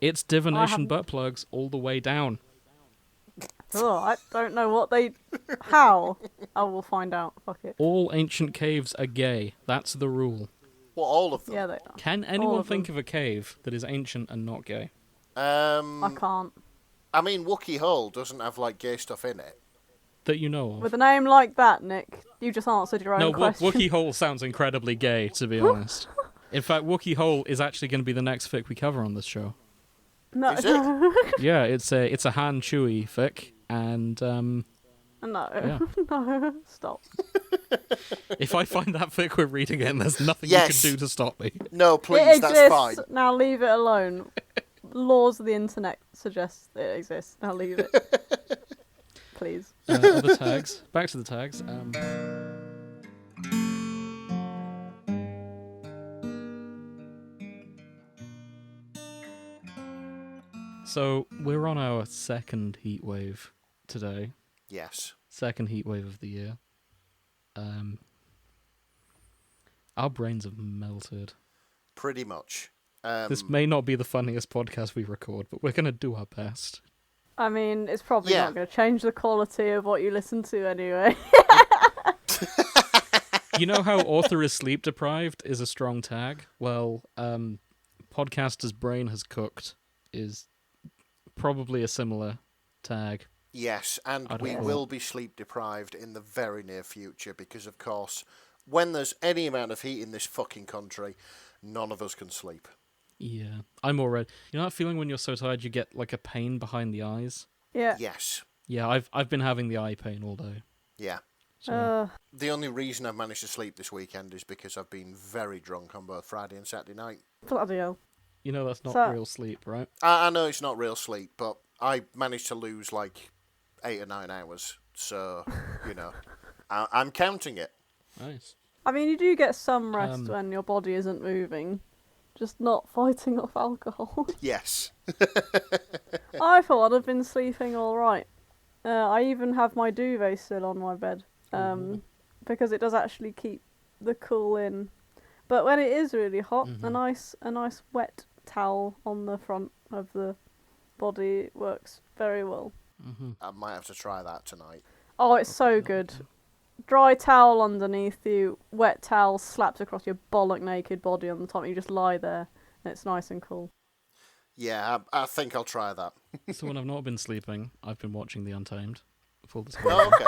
It's divination butt plugs all the way down. Oh, I don't know what they... How? I will find out. Fuck it. All ancient caves are gay. That's the rule. What, all of them? Yeah, they are. Can anyone think of a cave that is ancient and not gay? I can't. I mean, Wookiee Hole doesn't have, like, gay stuff in it. That you know of? With a name like that, Nick, you just answered your own question. No, Wookiee Hole sounds incredibly gay, to be honest. In fact, Wookiee Hole is actually going to be the next fic we cover on this show. No. Is it? Yeah, it's a Han Chewie fic, and No. Yeah. No. Stop. if I find that fic we're reading it, there's nothing Yes. you can do to stop me. No, please, It that's exists. fine. Now leave it alone. Laws of the internet suggest it exists. Now leave it. Please. Other tags. Back to the tags. So, we're on our second heat wave today. Yes. Second heat wave of the year. Our brains have melted. Pretty much. This may not be the funniest podcast we record, but we're going to do our best. I mean, it's probably Yeah. not going to change the quality of what you listen to anyway. You know how author is sleep deprived is a strong tag? Well, podcaster's brain has cooked is probably a similar tag. Yes, and I'd we have will be sleep deprived in the very near future because, of course, when there's any amount of heat in this fucking country, none of us can sleep. Yeah, I'm already. You know that feeling when you're so tired you get like a pain behind the eyes? Yeah. Yes. Yeah, I've been having the eye pain all day. Yeah. So The only reason I've managed to sleep this weekend is because I've been very drunk on both Friday and Saturday night. Bloody hell. you know that's not So- real sleep, right? I know it's not real sleep, but I managed to lose like 8 or 9 hours. So, you know, I'm counting it. Nice. I mean, you do get some rest Um, when your body isn't moving. Just not fighting off alcohol. Yes. I thought I'd been sleeping alright. I even have my duvet still on my bed. Because it does actually keep the cool in. But when it is really hot, a nice wet towel on the front of the body works very well. I might have to try that tonight. Oh, it's so good. Dry towel underneath you, wet towel slaps across your bollock naked body on the top. You just lie there, and it's nice and cool. Yeah, I think I'll try that. So when I've not been sleeping, I've been watching the Untamed. Full Oh, disclosure. okay.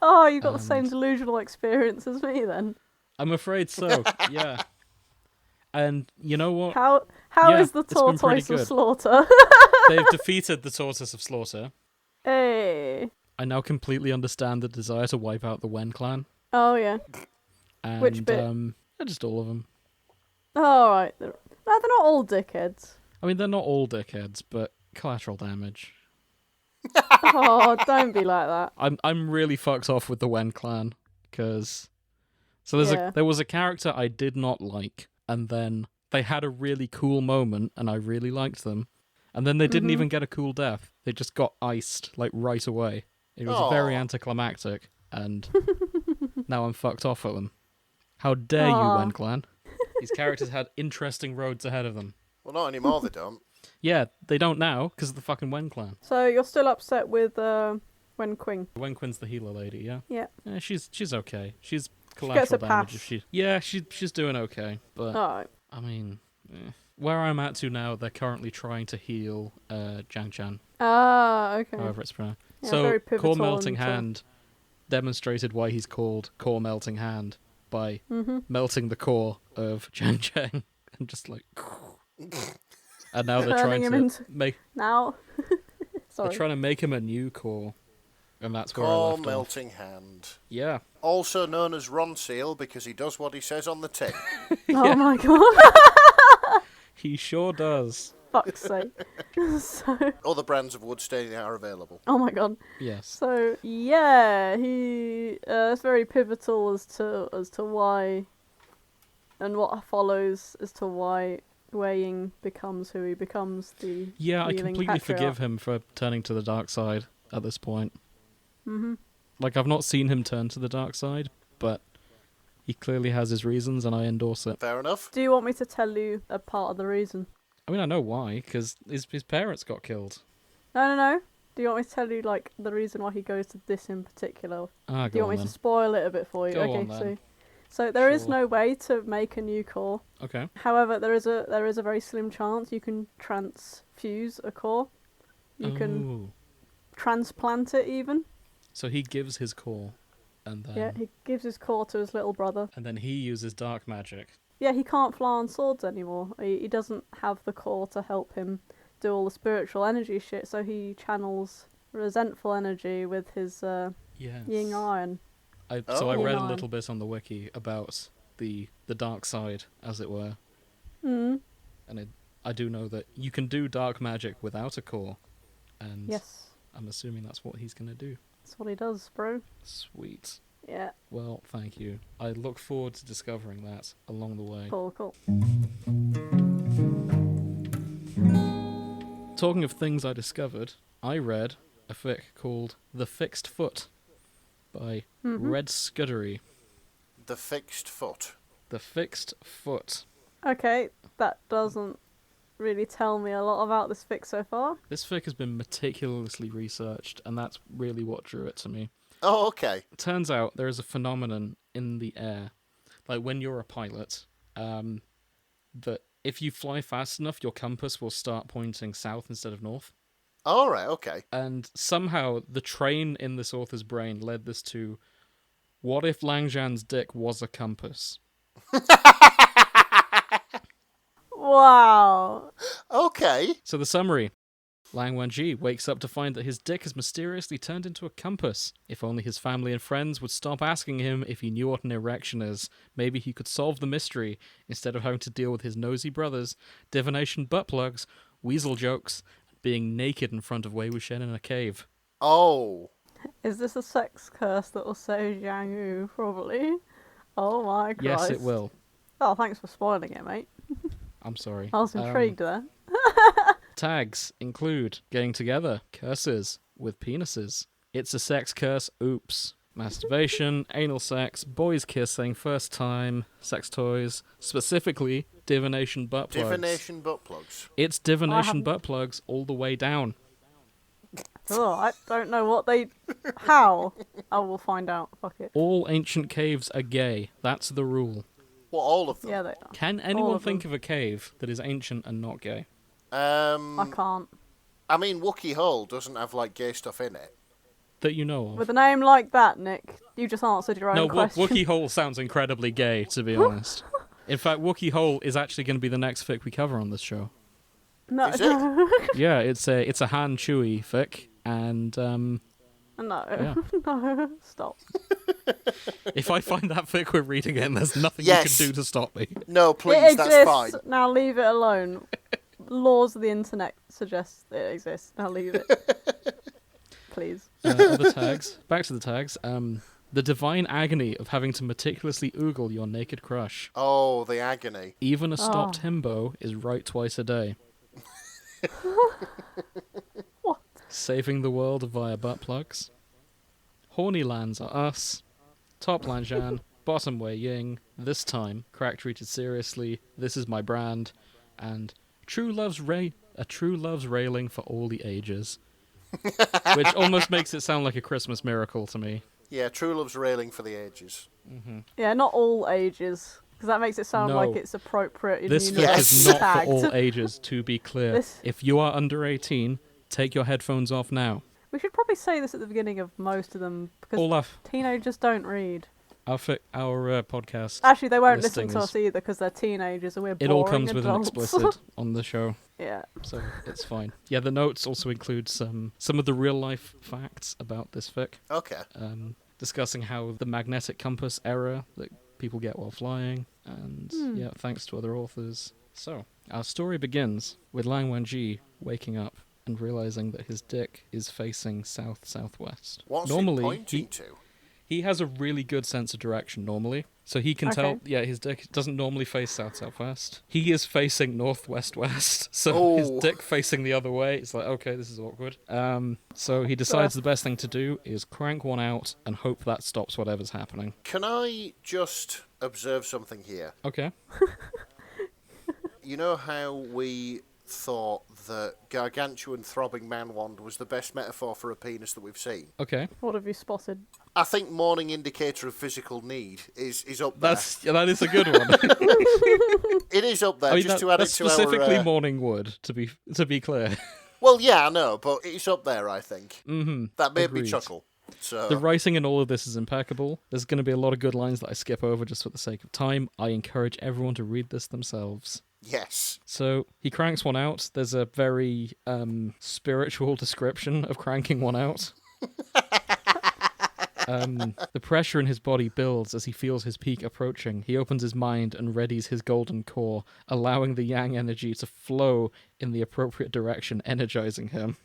Oh, you got the same delusional experience as me then. I'm afraid so. Yeah. And you know what? How Yeah, is the it's been pretty tortoise of good. slaughter? They've defeated the Tortoise of Slaughter. Hey. I now completely understand the desire to wipe out the Wen clan. Oh yeah. And, Which bit? Just all of them. All right. No, they're not all dickheads. I mean, they're not all dickheads, but collateral damage. Oh, don't be like that. I'm really fucked off with the Wen clan because there was a character I did not like, and then they had a really cool moment, and I really liked them, and then they didn't even get a cool death. They just got iced like right away. It was very Aw. anticlimactic, and now I'm fucked off at them. How dare you, Aw. Wen clan? These characters had interesting roads ahead of them. Well, not anymore, they don't. Yeah, they don't now because of the fucking Wen clan. So you're still upset with Wen Qing? Wen Quin's the healer lady, yeah. Yeah. Yeah, she's okay. She's gets collateral a damage pass. if she. Yeah, she's doing okay, but Alright. I mean, where I'm at to now, they're currently trying to heal Zhan, Ah, okay. however it's pronounced. Yeah, So very pivotal Core Melting and, Hand demonstrated why he's called Core Melting Hand by melting the core of Zhan and just like. And now they're Turning trying him to into- make. Now. Sorry. They're trying to make him a new core, and that's where I Core left off. melting hand. Yeah. Also known as Ron Seal because he does what he says on the tin. Oh my god. He sure does. Fuck's sake. So. Other brands of wood staining are available. Oh my god. Yes. So yeah, he it's very pivotal as to why, and what follows as to why Wei Ying becomes who he becomes. The Yeah, I kneeling completely patriarch. forgive him for turning to the dark side at this point. Like, I've not seen him turn to the dark side, but he clearly has his reasons, and I endorse it. Fair enough. Do you want me to tell you a part of the reason? I mean, I know why, because his parents got killed. No. Do you want me to tell you, like, the reason why he goes to this in particular? Do you want me to spoil it a bit for you? Go okay, on, then. So there is Sure. no way to make a new core. Okay. However, there is a very slim chance you can transfuse a core. You can transplant it even. So he gives his core, and then... Yeah, he gives his core to his little brother. And then he uses dark magic. Yeah, he can't fly on swords anymore. He doesn't have the core to help him do all the spiritual energy shit, so he channels resentful energy with his Ying iron. So I read a little bit on the wiki about the dark side, as it were. Mm. And I do know that you can do dark magic without a core. And Yes. I'm assuming that's what he's going to do. That's what he does, bro. Sweet. Yeah. Well, thank you. I look forward to discovering that along the way. Cool. Talking of things I discovered, I read a fic called The Fixed Foot by redscudery. The Fixed Foot. The Fixed Foot. Okay, that doesn't really tell me a lot about this fic so far. This fic has been meticulously researched, and that's really what drew it to me. Oh, okay. It turns out there is a phenomenon in the air, like when you're a pilot, that if you fly fast enough, your compass will start pointing south instead of north. All right, okay. And somehow the train in this author's brain led this to, what if Lang Zhan's dick was a compass? Wow. Okay. So the summary. Lang Wangji wakes up to find that his dick has mysteriously turned into a compass. If only his family and friends would stop asking him if he knew what an erection is, maybe he could solve the mystery instead of having to deal with his nosy brothers, divination butt plugs, weasel jokes, and being naked in front of Wei Wuxian in a cave. Oh. Is this a sex curse that will save Zhang Yu? Probably. Oh my Christ. Yes, it will. Oh, thanks for spoiling it, mate. I'm sorry. I was intrigued there. Tags include getting together, curses with penises, it's a sex curse, oops, masturbation, anal sex, boys kissing, first time, sex toys, specifically divination butt plugs. Divination butt plugs. It's divination butt plugs all the way down. Oh, I don't know what they... How? I will find out. Fuck it. All ancient caves are gay. That's the rule. What, all of them? Yeah, they are. Can anyone think of a cave that is ancient and not gay? I can't. I mean, Wookiee Hole doesn't have, like, gay stuff in it. That you know of? With a name like that, Nick, you just answered your own question. No, Wookiee Hole sounds incredibly gay, to be honest. In fact, Wookiee Hole is actually going to be the next fic we cover on this show. No. Is it? Yeah, it's a Han Chewie fic, and No. Yeah. No. Stop. if I find that fic we're reading it, and there's nothing Yes. you can do to stop me. No, It please, exists. that's fine. Now leave it alone. Laws of the internet suggest it exists. Now leave it. Please. Other tags. Back to the tags. The divine agony of having to meticulously oogle your naked crush. Oh, the agony. Even a stopped himbo is right twice a day. What? Saving the world via butt plugs. Horny lands are us. Top Lan Zhan. Bottom Wei Ying. This time, crack treated seriously. This is my brand. And true love's railing for all the ages. Which almost makes it sound like a Christmas miracle to me. Yeah, true love's railing for the ages. Mm-hmm. Yeah, not all ages. Because that makes it sound No. like it's appropriate in This universe fic is not tagged. for all ages, to be clear. This- If you are under 18, take your headphones off now. We should probably say this at the beginning of most of them, because All teenagers don't read. our podcast. Actually, they won't listen listings. to us either, because they're teenagers and we're It boring all comes with an adults. explicit on the show, Yeah. so it's fine. Yeah, the notes also include some of the real life facts about this fic, Okay. discussing how the magnetic compass error that people get while flying, and yeah, thanks to other authors. So our story begins with Lang Wangji waking up and realizing that his dick is facing south-southwest. What's Normally, he pointing to? He has a really good sense of direction normally, so he can tell. Yeah, his dick doesn't normally face south-southwest. He is facing northwest-west, so his dick facing the other way. It's like, okay, this is awkward. So he decides the best thing to do is crank one out and hope that stops whatever's happening. Can I just observe something here? Okay. You know how we thought that gargantuan throbbing man wand was the best metaphor for a penis that we've seen. Okay. What have you spotted? I think morning indicator of physical need is up there. That is a good one. It is up there, just to add it to our... specifically morning wood, to be clear. Well, yeah, I know, but it's up there, I think. Mm-hmm. That made me Agreed. chuckle. So The writing in all of this is impeccable. There's going to be a lot of good lines that I skip over just for the sake of time. I encourage everyone to read this themselves. yes. So he cranks one out. There's a very spiritual description of cranking one out. The pressure in his body builds as he feels his peak approaching. He opens his mind and readies his golden core, allowing the yang energy to flow in the appropriate direction, energizing him.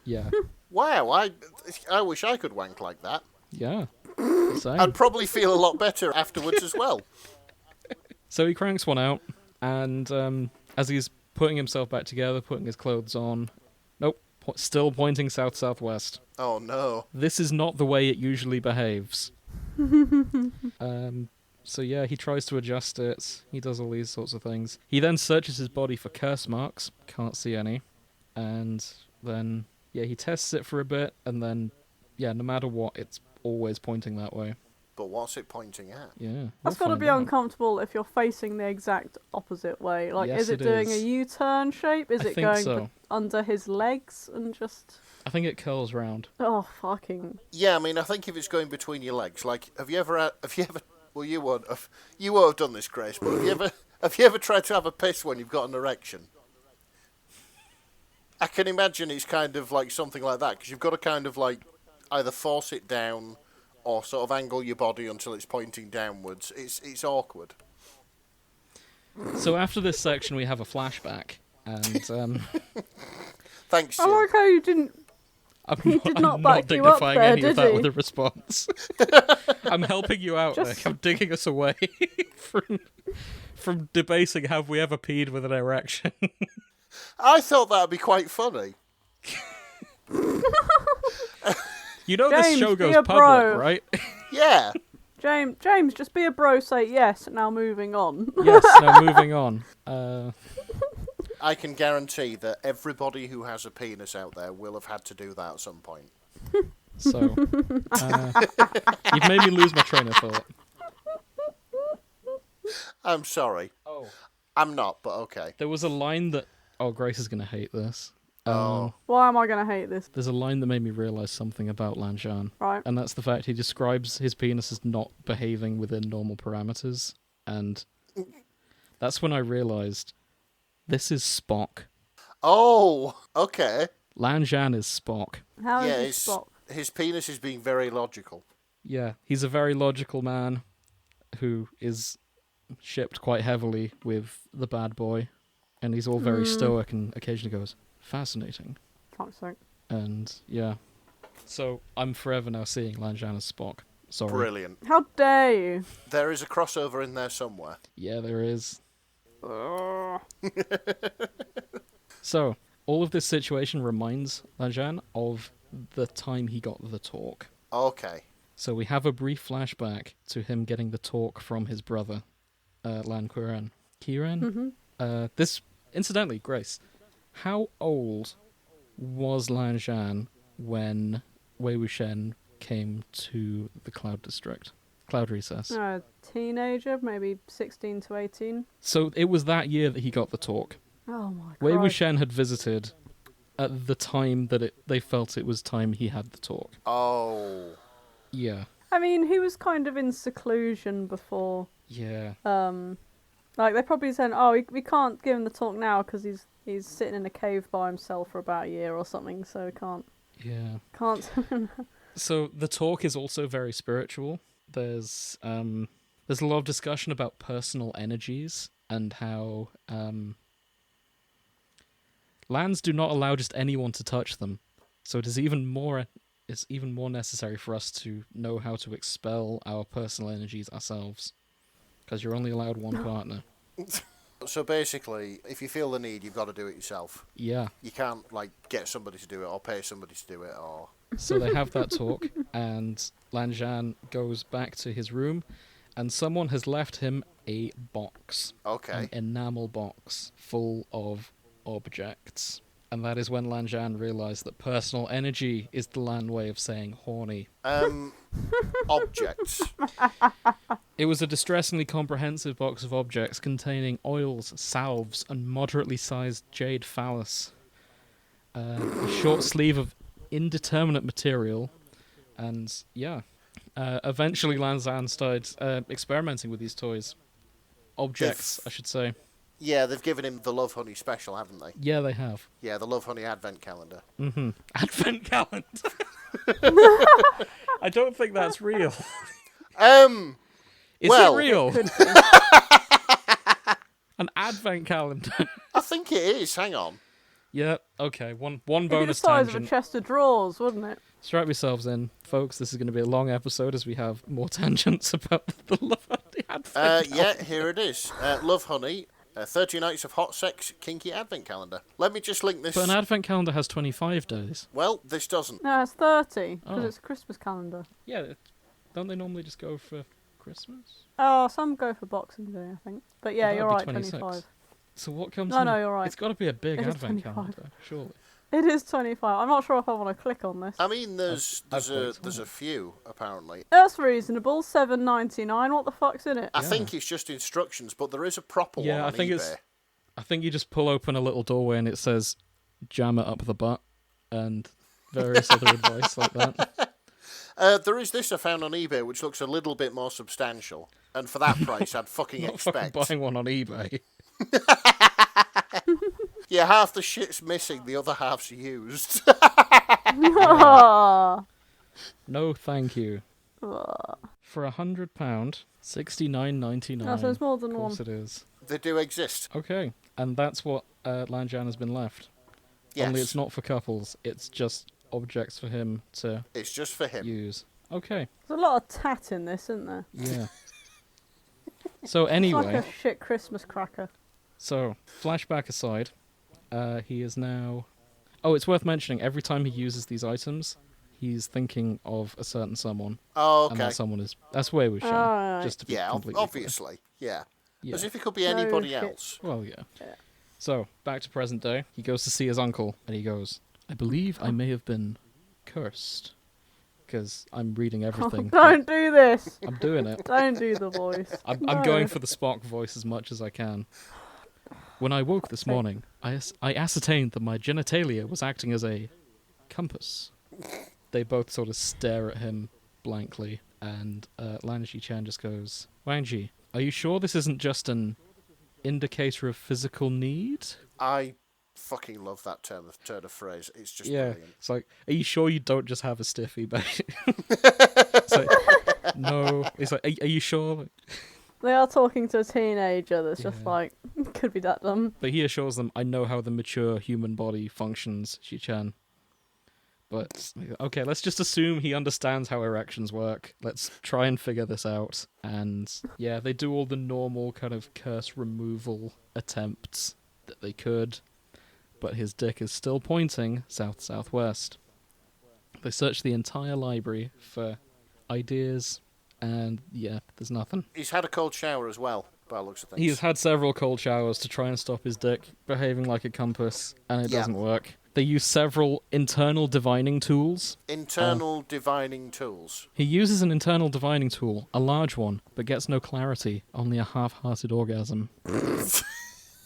Yeah. Wow, I wish I could wank like that. Yeah. Same. I'd probably feel a lot better afterwards as well. So he cranks one out, and as he's putting himself back together, putting his clothes on, still pointing south-southwest. Oh no. This is not the way it usually behaves. So yeah, he tries to adjust it. He does all these sorts of things. He then searches his body for curse marks. Can't see any. And then, yeah, he tests it for a bit, and then, yeah, no matter what, it's always pointing that way. But what's it pointing at? Yeah. That's got to be uncomfortable if you're facing the exact opposite way. Like, Yes, is it it doing is. a U-turn shape? Is I it think going so. under his legs and just... I think it curls round. Oh, fucking... Yeah, I mean, I think if it's going between your legs, like, have you ever, well, you won't have done this, Grace, but have you ever tried to have a piss when you've got an erection? I can imagine it's kind of like something like that, because you've got to kind of like either force it down or sort of angle your body until it's pointing downwards. It's awkward. So after this section, we have a flashback, and Thanks, I Jim. like how you didn't... I'm did not, not I'm back not you up dignifying there, any of did that he? with a response. I'm helping you out, Just- Nick. I'm digging us away from debating have we ever peed with an erection. I thought that would be quite funny. You know this James, show be goes a public, bro. right? Yeah. James, just be a bro, say yes, now moving on. Yes, now moving on. I can guarantee that everybody who has a penis out there will have had to do that at some point. So, you've made me lose my train of thought. I'm sorry. Oh. I'm not, but okay. There was a line that... Oh, Grace is going to hate this. Oh. Why am I going to hate this? There's a line that made me realise something about Zhan. Right. And that's the fact he describes his penis as not behaving within normal parameters. And that's when I realised this is Spock. Oh, okay. Zhan is Spock. How is Yeah, this Spock? his penis is being very logical. Yeah, he's a very logical man who is shipped quite heavily with the bad boy. And he's all very stoic and occasionally goes, fascinating. Fuck's sake. And yeah. So I'm forever now seeing Zhan as Spock. Sorry. Brilliant. How dare you? There is a crossover in there somewhere. Yeah, there is. Ugh. So, all of this situation reminds Zhan of the time he got the talk. Okay. So we have a brief flashback to him getting the talk from his brother, Lan Qiren. Qiren? This, incidentally, Grace, how old was Zhan when Wei Wuxian came to the Cloud District? Cloud Recess. A teenager, maybe 16 to 18. So it was that year that he got the talk. Oh my god. Wei Wuxian had visited at the time that they felt it was time he had the talk. Oh. Yeah. I mean, he was kind of in seclusion before. Yeah. Like, they probably said, oh, we can't give him the talk now because he's sitting in a cave by himself for about a year or something, so can't. So the talk is also very spiritual. There's a lot of discussion about personal energies and how lands do not allow just anyone to touch them. So it's even more necessary for us to know how to expel our personal energies ourselves. Because you're only allowed one partner. So basically, if you feel the need, you've got to do it yourself. Yeah. You can't, like, get somebody to do it or pay somebody to do it or... So they have that talk, and Zhan goes back to his room, And someone has left him a box. Okay. An enamel box full of objects. And that is when Zhan realised that personal energy is the Lan way of saying horny. Objects. It was a distressingly comprehensive box of objects containing oils, salves, and moderately sized jade phallus. A short sleeve of indeterminate material, and eventually Zhan started experimenting with these toys. Objects, I should say. Yeah, they've given him the Love Honey special, haven't they? Yeah, they have. Yeah, the Love Honey Advent Calendar. Mm-hmm. Advent calendar. I don't think that's real. Is it real? An Advent calendar. I think it is. Hang on. Yeah. Okay. One It'd be the bonus size tangent. of a chest of drawers, wouldn't it? Strap yourselves in, folks. This is going to be a long episode as we have more tangents about the Love Honey Advent. Yeah, here it is. Love Honey. 30 Nights of Hot Sex Kinky Advent Calendar. Let me just link this. But an Advent calendar has 25 days. Well, this doesn't. No, it's 30, because Oh. it's a Christmas calendar. Yeah. Don't they normally just go for Christmas? Oh, some go for Boxing Day, I think. But yeah, That'd you're be right, 26. 25. So what comes No, in? no, you're right. It's got to be a big It is Advent 25. calendar, surely. It is 25. I'm not sure if I want to click on this. I mean, there's I've a few, apparently. That's reasonable. $7.99. What the fuck's in it? I Yeah. think it's just instructions, but there is a proper one Yeah, on I think eBay. I think you just pull open a little doorway and it says, jam it up the butt, and various other advice like that. There is this I found on eBay, which looks a little bit more substantial. And for that price, I'd fucking Not expect. fucking buying one on eBay. Yeah, half the shit's missing, the other half's used. Ah. No, thank you. Ah. For £100, $69.99. No, so it's more than Of course one. it is. They do exist. Okay, and that's what Zhan has been left. Yes. Only it's not for couples. It's just objects for him to It's just for him. use. Okay, There's a lot of tat in this, isn't there? yeah. So It's anyway, like a shit Christmas cracker. so flashback aside, he is now... Oh, it's worth mentioning, every time he uses these items, he's thinking of a certain someone. Oh, And okay. that someone is... That's Wei Wuxian, Alright. just to be Yeah, completely clear. obviously. Yeah. Yeah. As if it could be No anybody shit. else. Well, yeah. Yeah. So, back to present day. He goes to see his uncle, and he goes, I believe I may have been cursed. Because I'm reading everything. Don't do this. I'm doing it. Don't do the voice. I'm No. going for the Spock voice as much as I can. When I woke this morning, I ascertained that my genitalia was acting as a compass. They both sort of stare at him blankly, and Lan Chen just goes, Wangji, are you sure this isn't just an indicator of physical need? I fucking love that turn of phrase. It's just Yeah, brilliant. it's like, are you sure you don't just have a stiffy, babe? It's like, no. It's like, are you sure? They are talking to a teenager that's just Yeah. like, could be that dumb. But he assures them, I know how the mature human body functions, Shi-chan. But, okay, let's just assume he understands how erections work. Let's try and figure this out. And, yeah, they do all the normal kind of curse removal attempts that they could. But his dick is still pointing south-southwest. They search the entire library for ideas, and, yeah, there's nothing. He's had a cold shower as well, by the looks of things. He's had several cold showers to try and stop his dick behaving like a compass, and it Yeah. doesn't work. They use several internal divining tools. Internal divining tools. He uses an internal divining tool, a large one, but gets no clarity, only a half-hearted orgasm.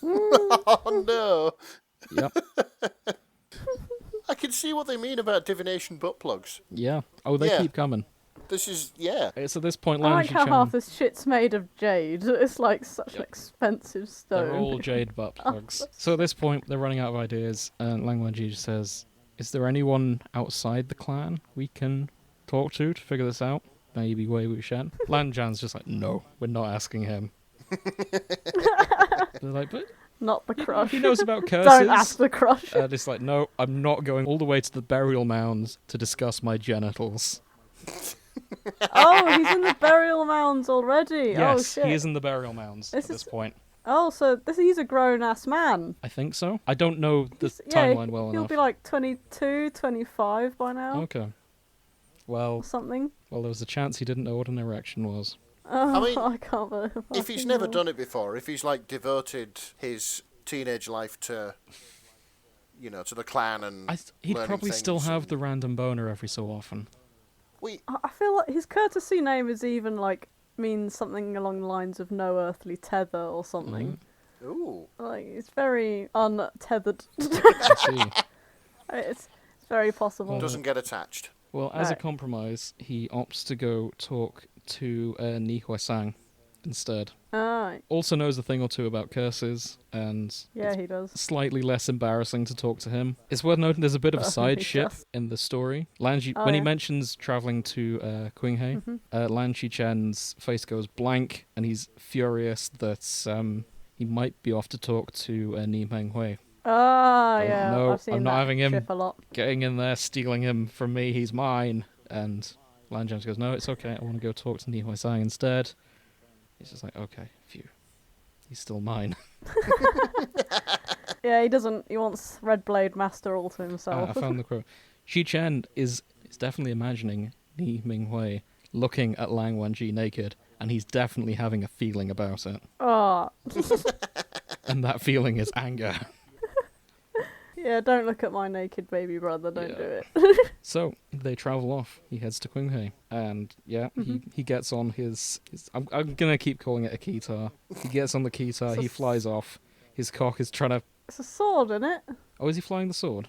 Oh no! Yep. I can see what they mean about divination butt plugs. Yeah. Oh, they Yeah. keep coming. This is, yeah. It's at this point, I Lan like how Chen, half this shit's made of jade. It's like such an expensive stone. they're all jade butt plugs. So at this point, they're running out of ideas, and Lang Wangji says, is there anyone outside the clan we can talk to figure this out? Maybe Wei Wuxian? Lan Zhan's just like, no, we're not asking him. They're like, but Not the crush. he knows about curses. Don't ask the crush. And it's like, no, I'm not going all the way to the burial mounds to discuss my genitals. Oh, he's in the burial mounds already. Oh Yes, shit. he is in the burial mounds This at this is- point. Oh, so he's a grown ass man. I think so. I don't know the Yeah, timeline well he'll enough. be like 22, 25 by now, Okay. Well, or something. there was a chance he didn't know what an erection was. Oh, I mean, I can't believe if he's never done it before, if he's like devoted his teenage life to, to the clan and he'd learning probably still things have and- the random boner every so often. I feel like his courtesy name is even like means something along the lines of no earthly tether or something. Ooh. Like it's very untethered. I see. it's very possible. Doesn't get attached. Well, as a Right. compromise, he opts to go talk to Ni Huaisang instead. Alright. Also knows a thing or two about curses, and Yeah, he does. slightly less embarrassing to talk to him. It's worth noting there's a bit of a side He ship does. in the story. Lan Oh, when he yeah. mentions traveling to Qinghe, Lan Shichen's face goes blank, and he's furious that he might be off to talk to Ni Menghui. Ah, yeah. no, I've seen I'm not that having him. ship a lot. Getting in there, stealing him from me, he's mine. And Lan James goes, no, it's okay, I want to go talk to Ni Huaisang instead. He's just like, okay, phew. He's still mine. Yeah, he doesn't. He wants Red Blade Master all to I himself. found the quote. Xi Chen is definitely imagining Ni Minghui looking at Lang Wenji naked, and he's definitely having a feeling about it. Oh, And that feeling is anger. yeah. Don't look at my naked baby brother. Don't Yeah. do it. So they travel off. He heads to Qinghe, and yeah, he gets on his I'm gonna keep calling it a keytar. He gets on the keytar. He flies off. His cock is trying to. It's a sword, isn't it? Oh, is he flying the sword?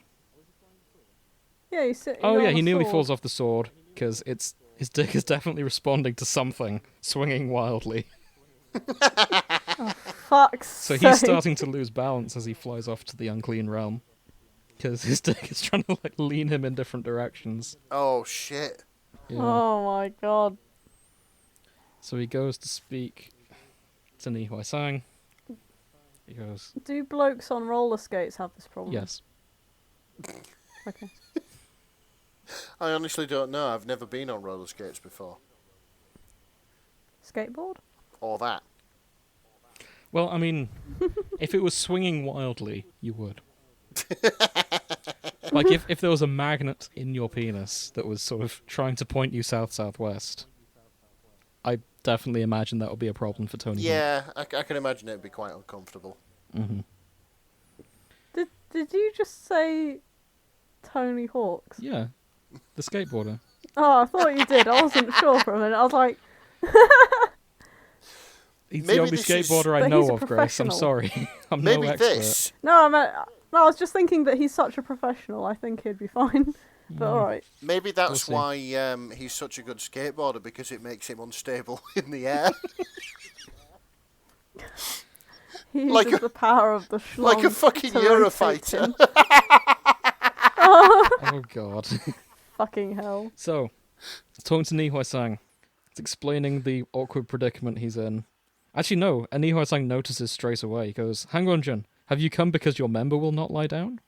Yeah, you sit. Oh yeah, he nearly falls off the sword because his dick is definitely responding to something, swinging wildly. Fuck's So sake. he's starting to lose balance as he flies off to the unclean realm, because his dick is trying to like lean him in different directions. Oh shit. Yeah. Oh my god. So he goes to speak to Ni Huaisang. He goes, Do blokes on roller skates have this problem? yes. Okay. I honestly don't know. I've never been on roller skates before. Skateboard? Or that. Well, I mean, if it was swinging wildly, you would. Like if there was a magnet in your penis that was sort of trying to point you south-southwest, I definitely imagine that would be a problem for Tony Hawk. Yeah, I can imagine it'd be quite uncomfortable. Mm-hmm. Did you just say Tony Hawk's? Yeah, the skateboarder. Oh, I thought you did. I wasn't sure for a minute. I was like, He's Maybe the only this is- skateboarder I But he's know a of, Grace. I'm professional. sorry. I'm Maybe no expert. this. no, I was just thinking that he's such a professional. I think he'd be fine. But alright. Maybe that's see. why he's such a good skateboarder, because it makes him unstable in the air. He Like uses a- the power of the schlong like a fucking to rotate Eurofighter. him. Oh god. Fucking hell. So, it's talking to Ni Huaisang. It's explaining the awkward predicament he's in. Actually, no. And Ni Huaisang notices straight away. He goes, "Hang on, Jun. Have you come because your member will not lie down?"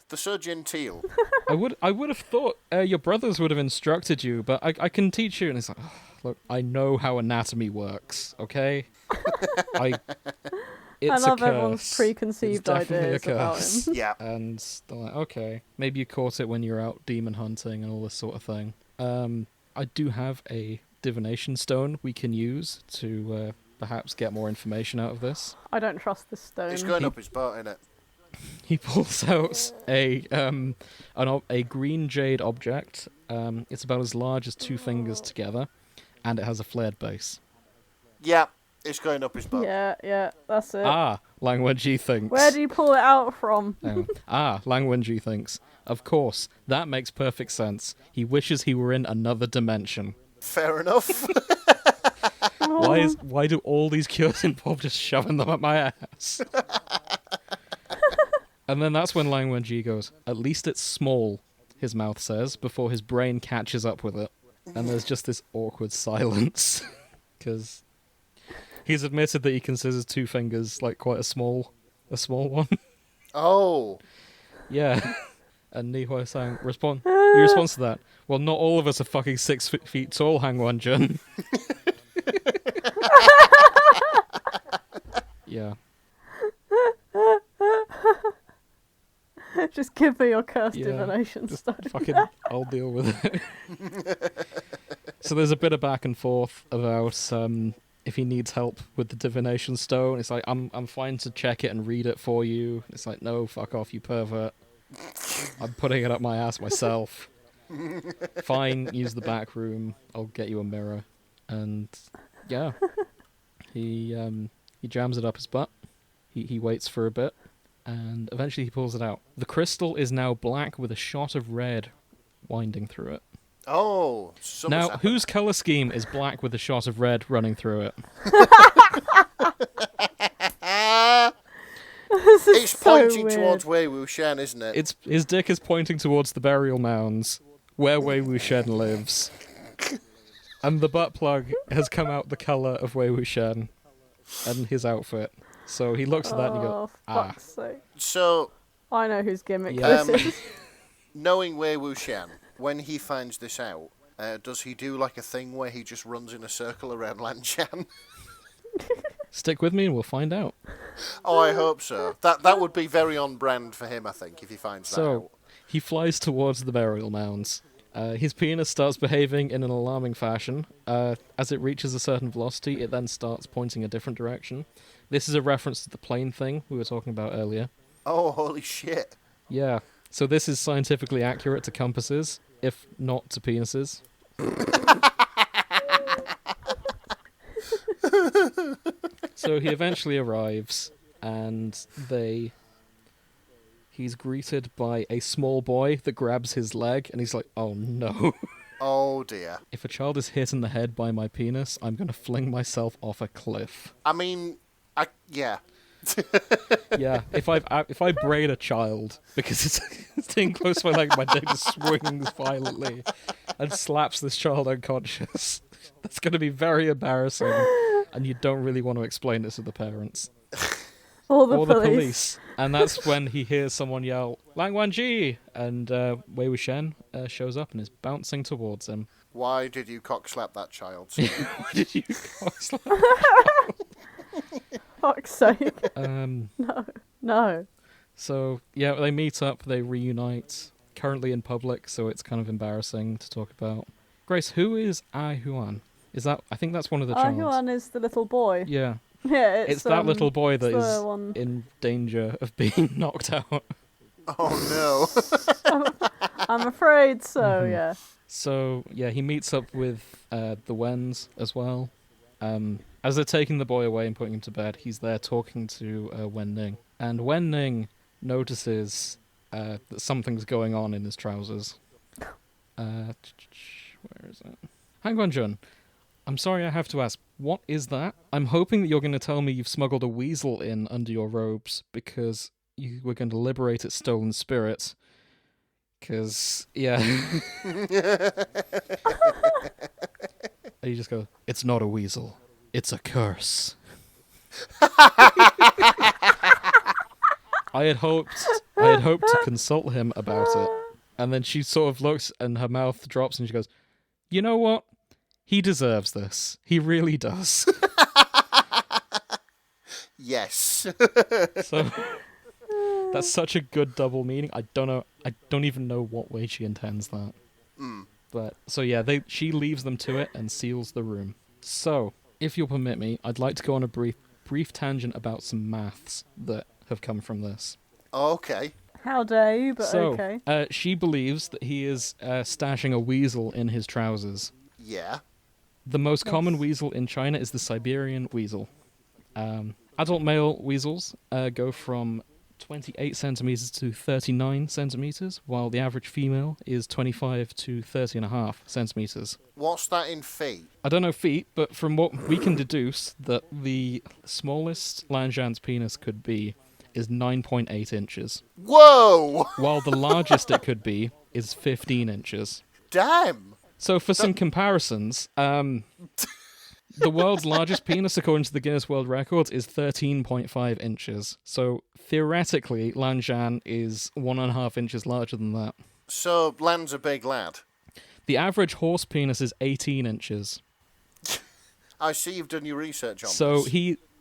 They're so genteel. I would have thought your brothers would have instructed you, but I can teach you. And it's like, "Oh, look, I know how anatomy works. Okay, It's I love a curse. everyone's preconceived It's definitely a ideas about curse. him. Yeah. And they're like, okay, maybe you caught it when you're out demon hunting and all this sort of thing. I do have a divination stone we can use to perhaps get more information out of this. I don't trust this stone. It's going up his butt, innit? He pulls out a green jade object. It's about as large as 2 fingers together, and it has a flared base. Yeah, it's going up his butt. Yeah, that's it. Lang Wenji thinks. Where do you pull it out from? Lang Wenji thinks. Of course, that makes perfect sense. He wishes he were in another dimension. Fair enough. Why do all these cures involve just shoving them up my ass? And then that's when Lang Wenji goes, "At least it's small," his mouth says, before his brain catches up with it. And there's just this awkward silence. Because he's admitted that he considers 2 fingers like quite a small one. Oh. Yeah. And Ni Huaisang he responds to that. Well, not all of us are fucking 6 feet tall, Hang Wan-jun. Yeah. Just give me your cursed Yeah, divination just stone. Fucking, I'll deal with it. So there's a bit of back and forth about if he needs help with the divination stone. It's like, I'm fine to check it and read it for you. It's like, no, fuck off, you pervert. I'm putting it up my ass myself. Fine, use the back room. I'll get you a mirror. And yeah, he jams it up his butt. He waits for a bit, and eventually he pulls it out. The crystal is now black with a shot of red winding through it. Oh, now whose color scheme is black with a shot of red running through it? It's pointing so towards Wei Wuxian, isn't it? His dick is pointing towards the burial mounds where Wei Wuxian lives. And the butt plug has come out the color of Wei Wuxian and his outfit. So he looks at that and he goes, fuck's sake. So, I know whose gimmick this is. knowing Wei Wuxian, when he finds this out, does he do like a thing where he just runs in a circle around Lan Zhan? stick with me and we'll find out. Oh, I hope so. That would be very on brand for him, I think, if he finds that out. He flies towards the burial mounds. His penis starts behaving in an alarming fashion. As it reaches a certain velocity, it then starts pointing a different direction. This is a reference to the plane thing we were talking about earlier. Oh, holy shit. Yeah. So this is scientifically accurate to compasses, if not to penises. So he eventually arrives, and he's greeted by a small boy that grabs his leg, and he's like, oh no. Oh dear. If a child is hit in the head by my penis, I'm going to fling myself off a cliff. I mean, yeah. Yeah, if I braid a child because it's getting close to my leg, my dick just swings violently and slaps this child unconscious. That's going to be very embarrassing, and you don't really want to explain this to the parents. Or the police. And that's when he hears someone yell, Lang Wanji! And Wei Wuxian shows up and is bouncing towards him. Why did you cockslap that child? Why did you cockslap? Fuck's sake. No. So, yeah, they meet up, they reunite, currently in public, so it's kind of embarrassing to talk about. Grace, who is Ai Huan? I think that's one of the childs. Ai Huan is the little boy. Yeah. Yeah, it's that little boy that is one. in danger of being knocked out. Oh no. I'm afraid so, yeah. So, yeah, he meets up with the Wens as well. As they're taking the boy away and putting him to bed, he's there talking to Wen Ning. And Wen Ning notices that something's going on in his trousers. Where is it? Han Guanjun, I'm sorry I have to ask, what is that? I'm hoping that you're going to tell me you've smuggled a weasel in under your robes because you were going to liberate its stolen spirit. Because, yeah. And you just go, it's not a weasel. It's a curse. I had hoped to consult him about it. And then she sort of looks and her mouth drops and she goes, you know what? He deserves this. He really does. Yes. So that's such a good double meaning. I don't even know what way she intends that. But so yeah, she leaves them to it and seals the room. So, if you'll permit me, I'd like to go on a brief tangent about some maths that have come from this. Okay. How dare you, but okay. She believes that he is stashing a weasel in his trousers. Yeah. The most common weasel in China is the Siberian weasel. Adult male weasels go from 28 centimeters to 39 centimeters, while the average female is 25 to 30.5 centimeters. What's that in feet? I don't know feet, but from what we can deduce, that the smallest Lan Zhan's penis could be is 9.8 inches. Whoa! While the largest it could be is 15 inches. Damn! So for some comparisons, the world's largest penis, according to the Guinness World Records, is 13.5 inches. So theoretically, Lan Zhan is 1.5 inches larger than that. So Lan's a big lad. The average horse penis is 18 inches. I see you've done your research on this. So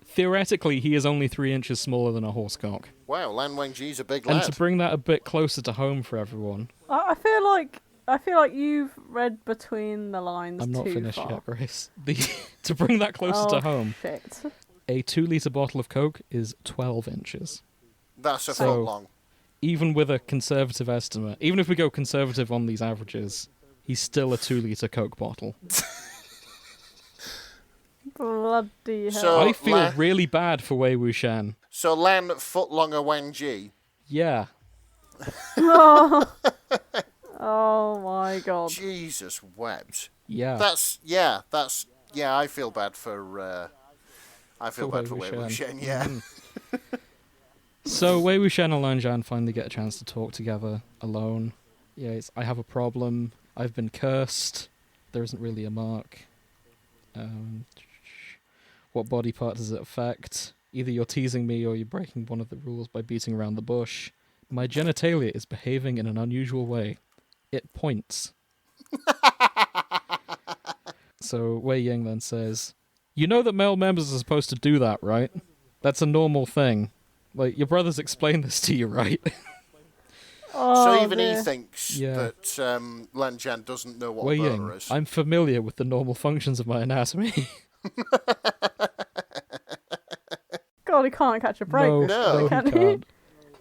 theoretically, he is only 3 inches smaller than a horse cock. Wow, Lan Wangji's a big lad. And to bring that a bit closer to home for everyone. I feel like I feel like you've read between the lines. I'm not too finished far. yet, Grace. To bring that closer to home, Shit. a 2-litre bottle of Coke is 12 inches. That's a So- foot long. Even with a conservative estimate, even if we go conservative on these averages, he's still a 2-litre Coke bottle. Bloody hell. So- I feel really bad for Wei Wuxian. So Lan foot-longer Wen Ji. Yeah. Oh my god. Jesus webs. Yeah. I feel bad for Wei Wuxian, yeah. So Wei Wuxian and Lan Zhan finally get a chance to talk together alone. Yeah, I have a problem. I've been cursed. There isn't really a mark. What body part does it affect? Either you're teasing me or you're breaking one of the rules by beating around the bush. My genitalia is behaving in an unusual way. It points. So Wei Ying then says, "You know that male members are supposed to do that, right? That's a normal thing. Like, your brothers explained this to you, right?" So even dear. he thinks that Lan Zhan doesn't know what Wei a Ying, boner is. I'm familiar with the normal functions of my anatomy. God, he can't catch a break. No, he can he? can't.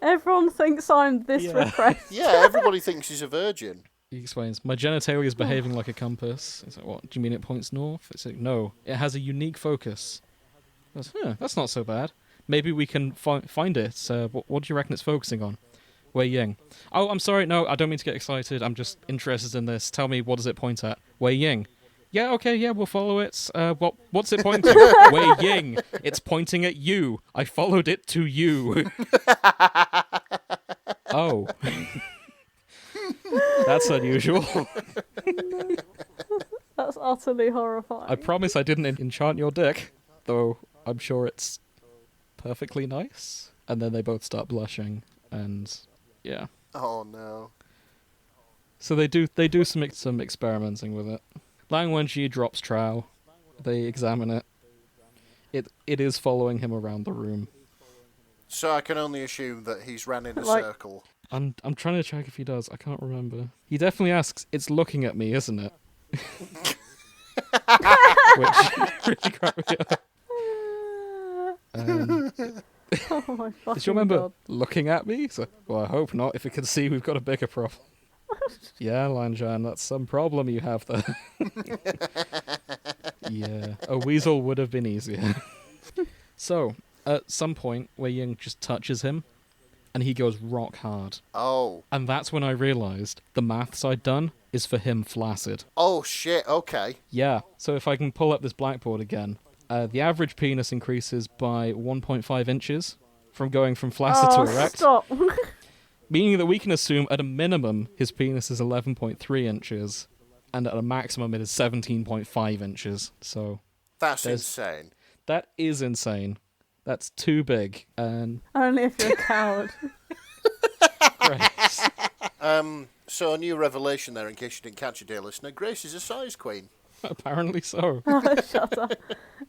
Everyone thinks I'm this Yeah. repressed. Yeah, everybody thinks he's a virgin. He explains, my genitalia is behaving like a compass. It's like, what, do you mean it points north? It's like, no, it has a unique focus. I goes, that's not so bad. Maybe we can find it. What do you reckon it's focusing on? Wei Ying. Oh, I'm sorry, no, I don't mean to get excited. I'm just interested in this. Tell me, what does it point at? Wei Ying. Yeah, okay, yeah, we'll follow it. What's it pointing to? Wei Ying. It's pointing at you. I followed it to you. Oh. That's unusual. That's utterly horrifying. I promise I didn't enchant your dick, though I'm sure it's perfectly nice. And then they both start blushing, and yeah. Oh no. So they do some experimenting with it. Lang Wenji drops trowel. They examine it. It is following him around the room. So I can only assume that he's ran in a Like- circle. I'm trying to check if he does. I can't remember. He definitely asks, "It's looking at me, isn't it?" Which really cracked me up. Oh my fucking Did you remember god. looking at me? So, well, I hope not. If it can see, we've got a bigger problem. Yeah, Lan Zhan, that's some problem you have there. Yeah, a weasel would have been easier. So, at some point, Wei Ying just touches him, and he goes rock hard. Oh. And that's when I realised the maths I'd done is for him flaccid. Oh shit, okay. Yeah, so if I can pull up this blackboard again, the average penis increases by 1.5 inches from going from flaccid to erect. Stop. Meaning that we can assume at a minimum his penis is 11.3 inches, and at a maximum it is 17.5 inches. So That's There's- insane. that is insane. That's too big. And Only if you're a coward. Grace. So a new revelation there, in case you didn't catch it, dear listener. Grace is a size queen. Apparently so. Shut up.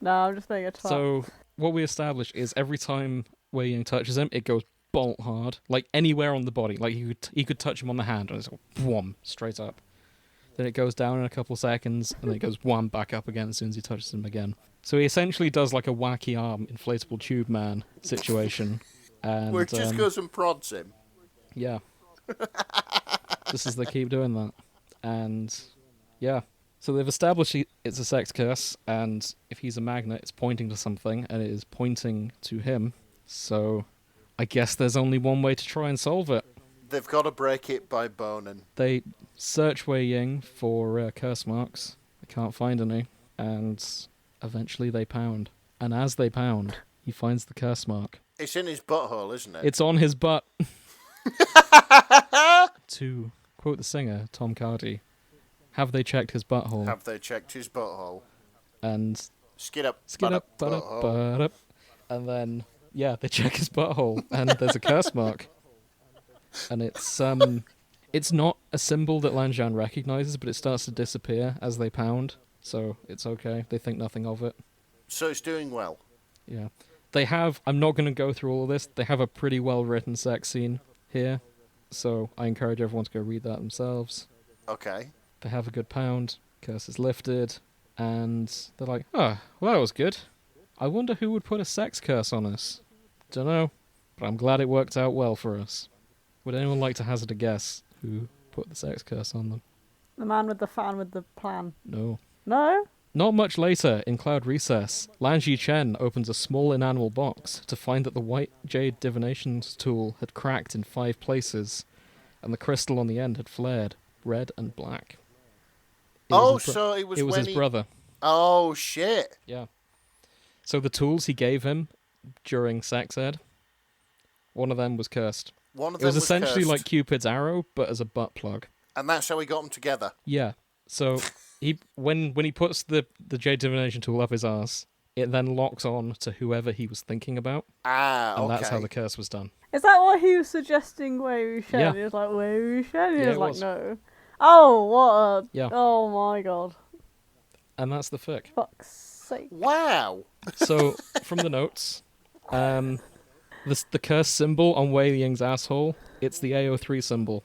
No, I'm just being a twat. So what we establish is every time Wei Ying touches him, it goes bolt hard, like anywhere on the body. Like he could touch him on the hand, and it's like wham, straight up. Then it goes down in a couple seconds, and then it goes wham back up again as soon as he touches him again. So he essentially does like a wacky arm inflatable tube man situation, and Where it just goes and prods him. yeah, just as they keep doing that, and yeah. So they've established it's a sex curse, and if he's a magnet, it's pointing to something, and it is pointing to him. So I guess there's only one way to try and solve it. They've got to break it by boning. They search Wei Ying for curse marks. They can't find any, and eventually they pound. And as they pound, he finds the curse mark. It's in his butthole, isn't it? It's on his butt. To quote the singer, Tom Cardy, have they checked his butthole? Have they checked his butthole? And Skid up, skid up, butt up, butt up. And then, yeah, they check his butthole, and there's a curse mark. And it's not a symbol that Lan Zhan recognizes, but it starts to disappear as they pound. So it's okay. They think nothing of it. So it's doing well. Yeah. They have, I'm not going to go through all of this, they have a pretty well written sex scene here. So I encourage everyone to go read that themselves. Okay. They have a good pound. Curse is lifted. And they're like, oh, well, that was good. I wonder who would put a sex curse on us. Dunno, but I'm glad it worked out well for us. Would anyone like to hazard a guess who put the sex curse on them? The man with the fan with the plan. No. No? Not much later, in Cloud Recess, Lanji Chen opens a small enamel box to find that the white jade divinations tool had cracked in 5 places, and the crystal on the end had flared, red and black. So it was his brother. Oh, shit. Yeah. So the tools he gave him during sex ed, one of them was cursed. One of It them was essentially cursed. like Cupid's arrow, but as a butt plug. And that's how he got them together. Yeah. So when he puts the jade divination tool up his arse, it then locks on to whoever he was thinking about. And that's how the curse was done. Is that what he was suggesting, Wei Wuxian? Yeah. He was like, Wei Wuxian? He Yeah, was it like, was. no. Oh, what a... Yeah. Oh my god. And that's the fic. Fuck's sake. Wow. So, from the notes, the curse symbol on Wei Ying's asshole, it's the AO3 symbol.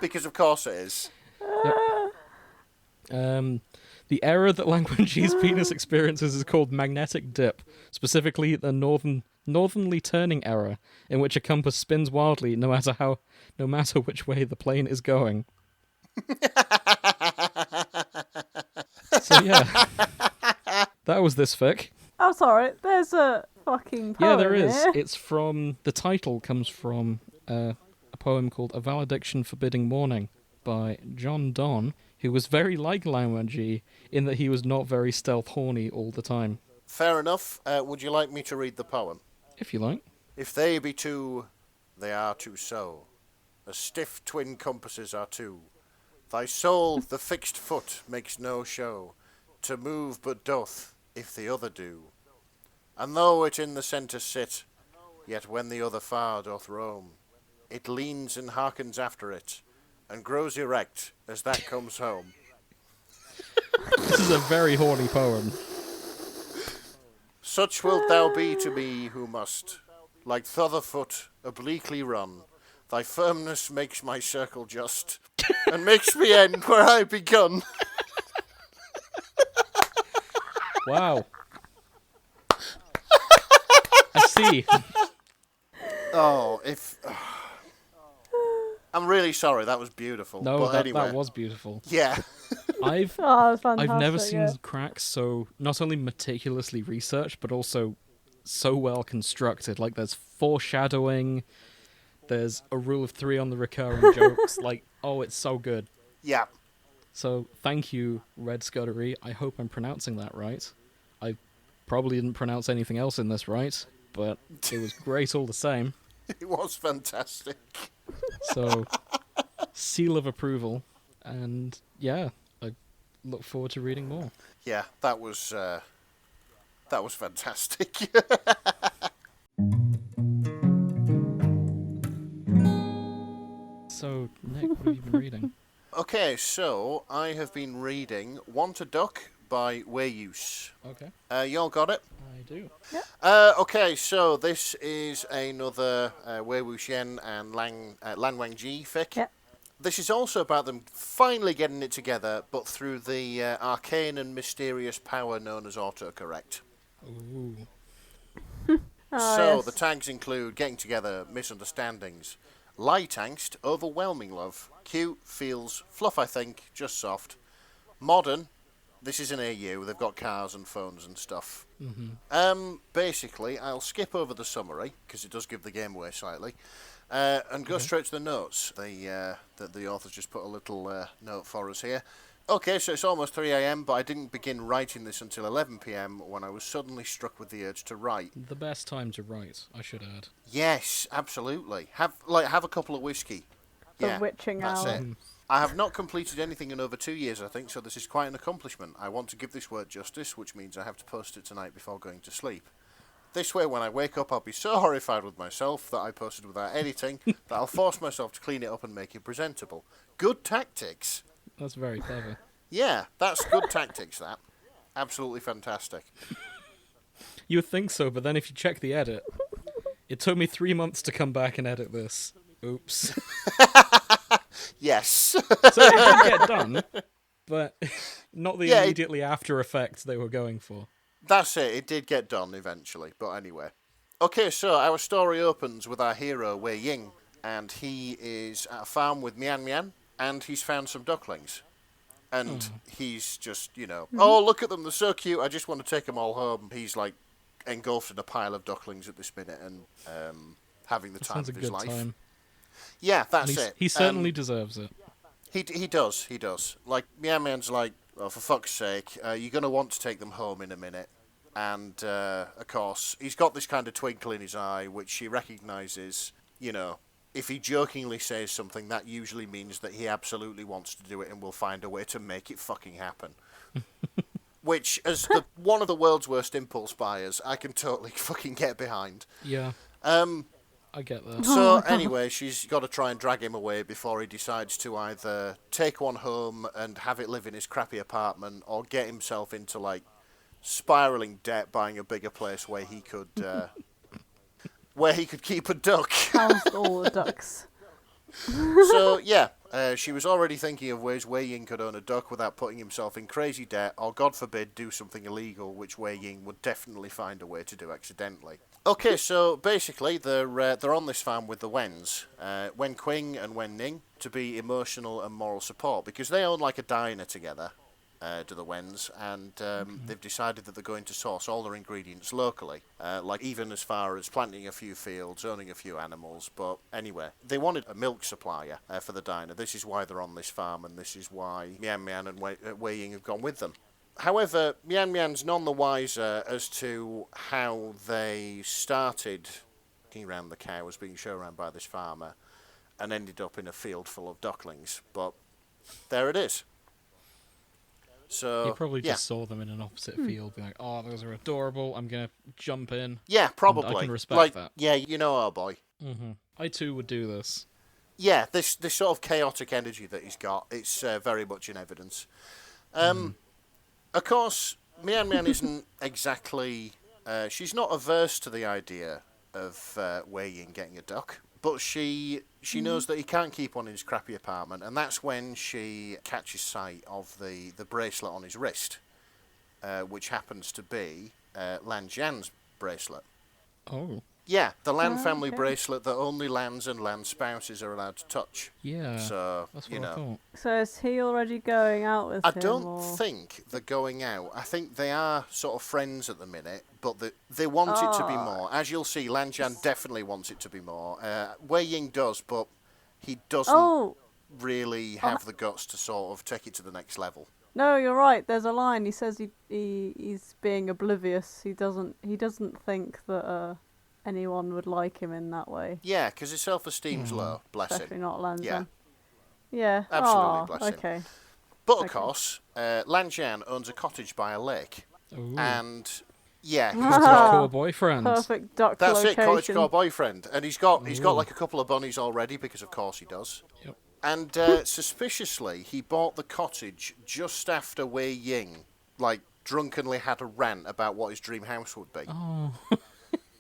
Because of course it is. Yep. The error that Lang Wenji's penis experiences is called magnetic dip, specifically the northernly turning error, in which a compass spins wildly no matter which way the plane is going. So yeah, that was this fic. I'm sorry, there's a fucking poem Yeah, there is. here. It's from the title comes from a poem called "A Valediction Forbidding Mourning" by John Donne, who was very like Lang Wenji in that he was not very stealth horny all the time. Fair enough. Would you like me to read the poem? If you like. If they be two, they are two so. As stiff twin compasses are two. Thy soul, the fixed foot, makes no show, to move but doth, if the other do. And though it in the centre sit, yet when the other far doth roam, it leans and hearkens after it, and grows erect as that comes home. This is a very horny poem. Such wilt thou be to me who must, like t'other foot, obliquely run. Thy firmness makes my circle just, and makes me end where I begun. Wow. I see. Oh, I'm really sorry, that was beautiful. No, but that anyway. was beautiful. Yeah. I've Oh, that's fantastic. never seen yeah. cracks so not only meticulously researched, but also so well constructed. Like, there's foreshadowing, there's a rule of 3 on the recurring jokes. Like, oh, it's so good. Yeah. So, thank you, redscudery. I hope I'm pronouncing that right. I probably didn't pronounce anything else in this right, but it was great all the same. It was fantastic. So, seal of approval. And, yeah, I look forward to reading more. Yeah, that was fantastic. So, Nick, what have you been reading? Okay, so I have been reading Want a Duck by weiyus. Okay, You all got it? I do. Okay, so this is another Wei Wuxian and Lan Wangji fic. Yep. This is also about them finally getting it together, but through the arcane and mysterious power known as autocorrect. Ooh. So yes. the tags include getting together, misunderstandings, light angst, overwhelming love, cute, feels, fluff I think, just soft, modern, this is an AU, they've got cars and phones and stuff. Mm-hmm. Basically, I'll skip over the summary, because it does give the game away slightly, and go straight to the notes. The author's just put a little note for us here. Okay, so it's almost 3 a.m, but I didn't begin writing this until 11 p.m. when I was suddenly struck with the urge to write. The best time to write, I should add. Yes, absolutely. Have a couple of whiskey. The Yeah, witching that's hour. it. I have not completed anything in over 2 years, I think, so this is quite an accomplishment. I want to give this word justice, which means I have to post it tonight before going to sleep. This way, when I wake up, I'll be so horrified with myself that I posted without editing that I'll force myself to clean it up and make it presentable. Good tactics. That's very clever. Yeah, that's good tactics, that. Absolutely fantastic. You would think so, but then if you check the edit, it took me 3 months to come back and edit this. Oops. Yes. So it did get done, but not the immediately after effect they were going for. That's it. It did get done eventually, but anyway. Okay, so our story opens with our hero, Wei Ying, and he is at a farm with Mian Mian, and he's found some ducklings. And he's just, oh, look at them, they're so cute, I just want to take them all home. He's, like, engulfed in a pile of ducklings at this minute and having the time of his life. Time. Yeah, that's it. He certainly deserves it. He does. Like, Mian Mian's like, oh, for fuck's sake, you're going to want to take them home in a minute. And, of course, he's got this kind of twinkle in his eye, which he recognises, if he jokingly says something, that usually means that he absolutely wants to do it and will find a way to make it fucking happen. Which, as one of the world's worst impulse buyers, I can totally fucking get behind. Yeah. I get that. So, anyway, she's got to try and drag him away before he decides to either take one home and have it live in his crappy apartment or get himself into, like, spiralling debt buying a bigger place where he could keep a duck. House all the ducks. So, yeah, she was already thinking of ways Wei Ying could own a duck without putting himself in crazy debt or, God forbid, do something illegal, which Wei Ying would definitely find a way to do accidentally. Okay, so basically they're on this farm with the Wens, Wen Qing and Wen Ning, to be emotional and moral support, because they own like a diner together, to the Wens, and they've decided that they're going to source all their ingredients locally, like even as far as planting a few fields, owning a few animals, but anyway, they wanted a milk supplier for the diner. This is why they're on this farm, and this is why Mian Mian and Wei Ying have gone with them. However, Mian Mian's none the wiser as to how they started walking around the cows being shown around by this farmer and ended up in a field full of ducklings. But there it is. So he probably just saw them in an opposite field, being like, oh, those are adorable, I'm going to jump in. Yeah, probably. And I can respect that. Yeah, our boy. Mm-hmm. I too would do this. Yeah, this sort of chaotic energy that he's got, it's very much in evidence. Of course, Mian Mian isn't exactly... she's not averse to the idea of Wei Ying getting a duck, but she knows that he can't keep one in his crappy apartment, and that's when she catches sight of the bracelet on his wrist, which happens to be Lan Zhan's bracelet. Oh. Yeah, the Lan family bracelet that only Lans and Lan spouses are allowed to touch. Yeah, so, that's what I thought. So is he already going out with him? I don't think they're going out. I think they are sort of friends at the minute, but they want it to be more. As you'll see, Lan Zhan definitely wants it to be more. Wei Ying does, but he doesn't really have the guts to sort of take it to the next level. No, you're right. There's a line. He says he's being oblivious. He doesn't think that anyone would like him in that way. Yeah, because his self-esteem's low. Bless Especially him. not Lan Zhan. Yeah. Yeah. Absolutely, bless him. Okay. But of course, Lan Zhan owns a cottage by a lake. Ooh. And yeah, he's Cottagecore boyfriend. Perfect duck That's location. it, cottagecore boyfriend. And he's got like a couple of bunnies already, because of course he does. Yep. And suspiciously, he bought the cottage just after Wei Ying, like, drunkenly had a rant about what his dream house would be. Oh.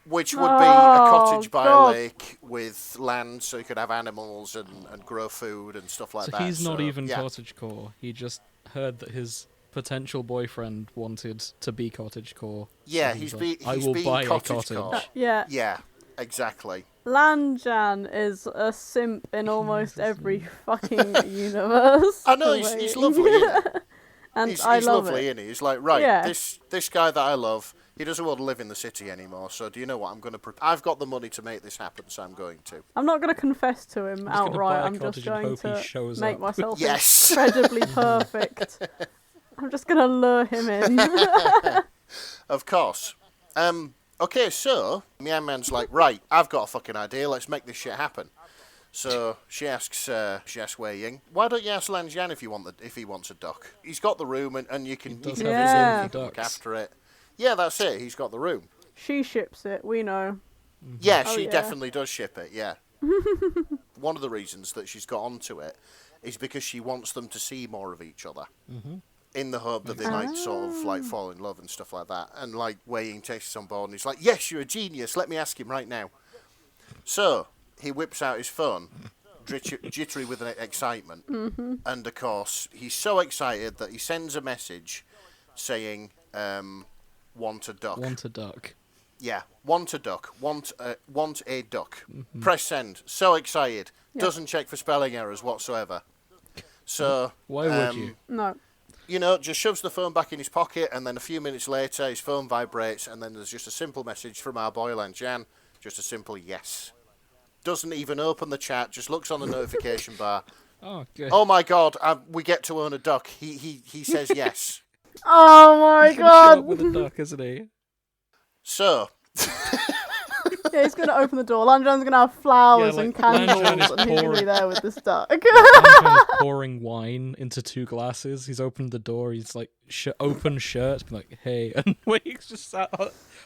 Which would be a cottage by a lake with land so he could have animals and grow food and stuff like that. So he's not even cottagecore. He just heard that his potential boyfriend wanted to be cottagecore. Yeah, so he's like, being I will buy a cottage. Yeah. Yeah, exactly. Lan Zhan is a simp in almost every fucking universe. I know, he's lovely, isn't he? And he's I love lovely, it. isn't he? He's like, right, this guy that I love, he doesn't want to live in the city anymore, so do you know what? I've got the money to make this happen, so I'm going to. I'm not going to confess to him outright. I'm just going to make myself incredibly perfect. I'm just going to lure him in. Of course. Okay, so Mian Mian's like, right, I've got a fucking idea. Let's make this shit happen. So she asks Wei Ying, why don't you ask Lan Zhan if he wants a duck? He's got the room, and you can look after it. Yeah, that's it. He's got the room. She ships it. We know. Yeah, she definitely does ship it. Yeah. One of the reasons that she's got onto it is because she wants them to see more of each other. Mm-hmm. In the hope that they might sort of like fall in love and stuff like that. And like Wei Ying takes us on board and he's like, yes, you're a genius. Let me ask him right now. So he whips out his phone, jittery with excitement. Mm-hmm. And, of course, he's so excited that he sends a message saying, want a duck. Want a duck. Yeah, want a duck. Want a duck. Mm-hmm. Press send. So excited. Yep. Doesn't check for spelling errors whatsoever. So... Why would you? No. You know, just shoves the phone back in his pocket, and then a few minutes later, his phone vibrates, and then there's just a simple message from our boy Zhan. Just a simple yes. Doesn't even open the chat, just looks on the notification bar. Oh, good. Oh my God, we get to own a duck. He says yes. Oh my God. With a duck, isn't he? So. Yeah, he's going to open the door. Zhan's going to have flowers and candles, and he's going to be there with this duck. Zhan's pouring wine into 2 glasses. He's opened the door. He's like, open shirt, be like, hey. And Wei Ying's just sat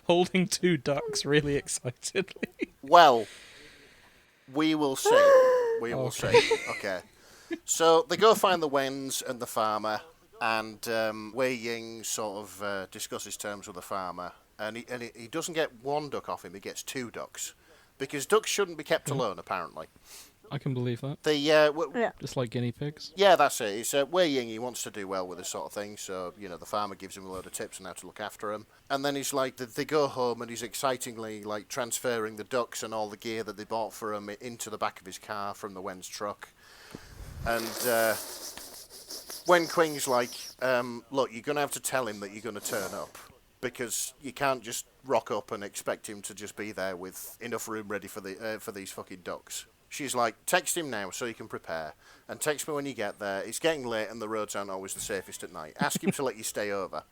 holding 2 ducks really excitedly. Well, we will see. We will see. Okay. So they go find the Wens and the farmer, and Wei Ying sort of discusses terms with the farmer. And he doesn't get 1 duck off him, he gets 2 ducks. Because ducks shouldn't be kept alone, apparently. I can believe that. Just like guinea pigs. Yeah, that's it. It's Wei Ying, he wants to do well with this sort of thing, so, you know, the farmer gives him a load of tips on how to look after him. And then he's like, they go home and he's excitingly, like, transferring the ducks and all the gear that they bought for him into the back of his car from the Wen's truck. And Wen Qing's like, look, you're going to have to tell him that you're going to turn up. Because you can't just rock up and expect him to just be there with enough room ready for these fucking ducks. She's like, text him now so he can prepare. And text me when you get there. It's getting late and the roads aren't always the safest at night. Ask him to let you stay over.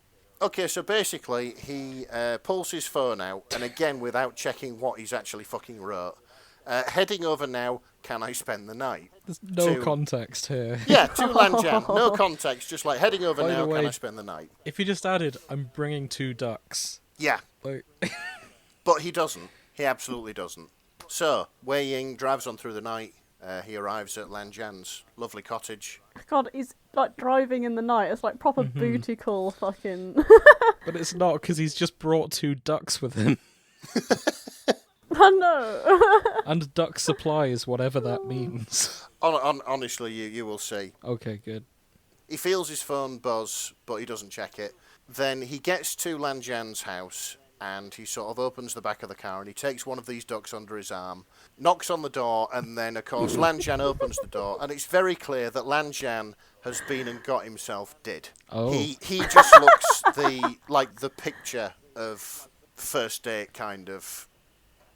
Okay, so basically, he pulls his phone out, and again, without checking what he's actually fucking wrote. Heading over now, can I spend the night? There's no context here. Yeah, to Zhan. No context, just like, heading over now, can I spend the night? If he just added, I'm bringing 2 ducks. Yeah. Like... But he doesn't. He absolutely doesn't. So, Wei Ying drives on through the night. He arrives at Zhan's lovely cottage. God, he's like driving in the night. It's like proper booty call fucking... But it's not, because he's just brought 2 ducks with him. Oh no. And duck supplies, whatever that means. Honestly, you will see. Okay, good. He feels his phone buzz, but he doesn't check it. Then he gets to Zhan's house, and he sort of opens the back of the car, and he takes one of these ducks under his arm, knocks on the door, and then, of course, Zhan opens the door, and it's very clear that Zhan has been and got himself did. Oh. He just looks the picture of first date kind of...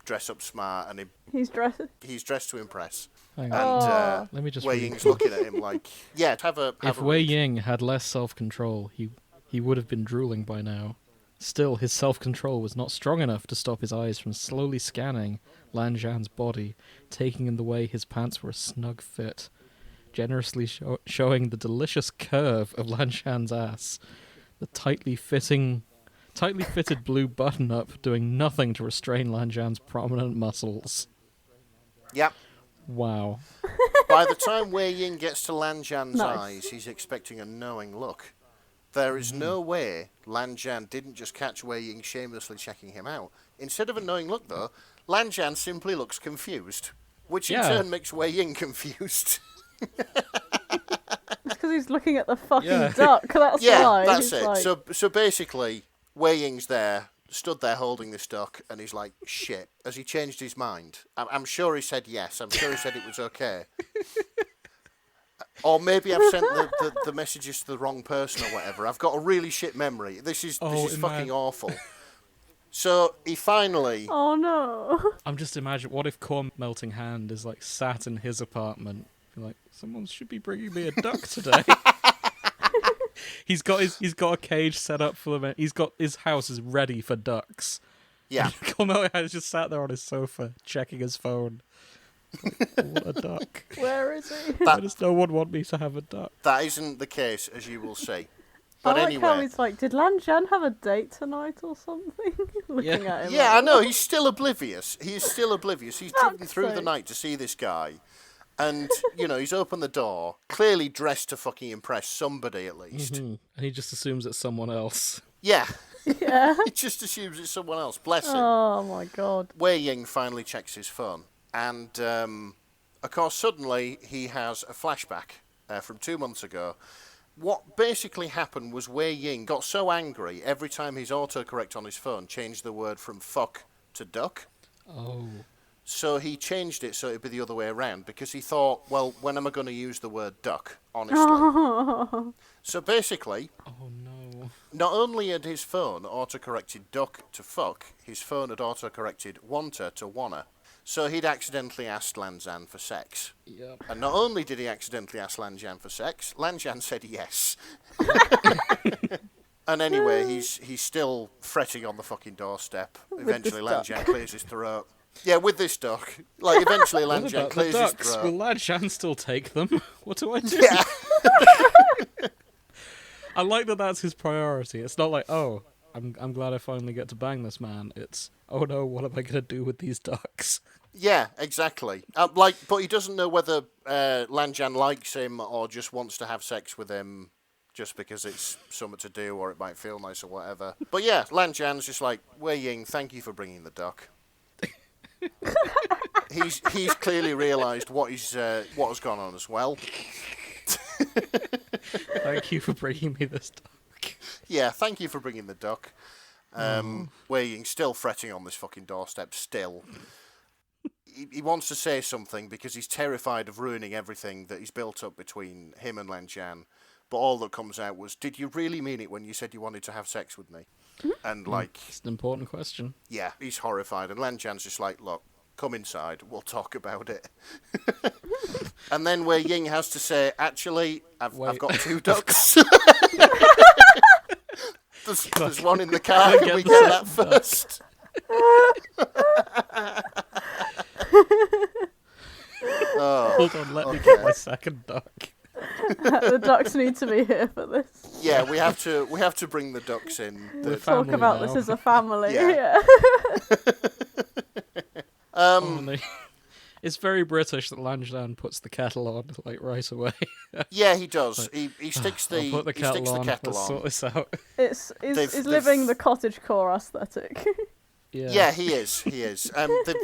dress up smart, and he's dressed to impress. Hang on. And let me just Wei Ying's looking at him like, yeah, if Wei Ying had less self-control, he would have been drooling by now. Still, his self-control was not strong enough to stop his eyes from slowly scanning Zhan's body, taking in the way his pants were a snug fit, generously showing the delicious curve of Zhan's ass, the tightly fitted blue button-up doing nothing to restrain Zhan's prominent muscles. Yep. Wow. By the time Wei Ying gets to Zhan's eyes, he's expecting a knowing look. There is no way Zhan didn't just catch Wei Ying shamelessly checking him out. Instead of a knowing look, though, Zhan simply looks confused, which in turn makes Wei Ying confused. It's because he's looking at the fucking duck. That's why. That's it. Like... So basically, Wei Ying's stood there holding this duck, and he's like, shit. Has he changed his mind? I'm sure he said yes. I'm sure he said it was okay. Or maybe I've sent the messages to the wrong person or whatever. I've got a really shit memory. This is fucking awful. So he finally... Oh no. I'm just imagining, what if Corn Melting Hand is like sat in his apartment, like, someone should be bringing me a duck today. He's got a cage set up for them. His house is ready for ducks. Yeah. Corn Melting Hand is just sat there on his sofa checking his phone. What a duck. Where is he? Why does no one want me to have a duck? That isn't the case, as you will see. But I like anyway, how he's like, did Zhan have a date tonight or something? Looking at him. Yeah, like, I know. He's still oblivious. He's driven through the night to see this guy. And, he's opened the door, clearly dressed to fucking impress somebody at least. Mm-hmm. And he just assumes it's someone else. Yeah. Yeah. He just assumes it's someone else. Bless him. Oh, my God. Wei Ying finally checks his phone. And, of course, suddenly he has a flashback from 2 months ago. What basically happened was Wei Ying got so angry every time his autocorrect on his phone changed the word from fuck to duck. Oh. So he changed it so it'd be the other way around, because he thought, well, when am I going to use the word duck, honestly? So basically, Oh no. not only had his phone autocorrected duck to fuck, his phone had autocorrected wanta to wanna. So he'd accidentally asked Lan Zhan for sex. Yep. And not only did he accidentally ask Lan Zhan for sex, Lan Zhan said yes. And anyway, he's still fretting on the fucking doorstep. Eventually Lan Zhan clears his throat. Yeah, with this duck. Like, eventually Lan Zhan clears his throat. Will Lan Zhan still take them? What do I do? Yeah. I like that that's his priority. It's not like, oh, I'm glad I finally get to bang this man. It's, oh no, what am I going to do with these ducks? Yeah, exactly. But he doesn't know whether Lan Zhan likes him or just wants to have sex with him just because it's something to do or it might feel nice or whatever. But yeah, Lan Zhan's just like, Wei Ying, thank you for bringing the duck. He's clearly realised what has gone on as well. Thank you for bringing me this duck. Yeah, thank you for bringing the duck. Wei Ying's still fretting on this fucking doorstep still. He wants to say something because he's terrified of ruining everything that he's built up between him and Lan Zhan. But all that comes out was, did you really mean it when you said you wanted to have sex with me? And like... It's an important question. Yeah, he's horrified. And Lan Zhan's just like, look, come inside, we'll talk about it. And then Wei Ying has to say, actually, I've got 2 ducks. There's one in the car, can we get that first? Hold on, let me get my second duck. The ducks need to be here for this. Yeah, we have to bring the ducks in. We're Talk about now. this as a family. Yeah. It's very British that Lan Zhan puts the kettle on like right away. Yeah, he does. He sticks the I'll put the kettle on. Let's sort this out. It's living the cottagecore aesthetic. Yeah, he is.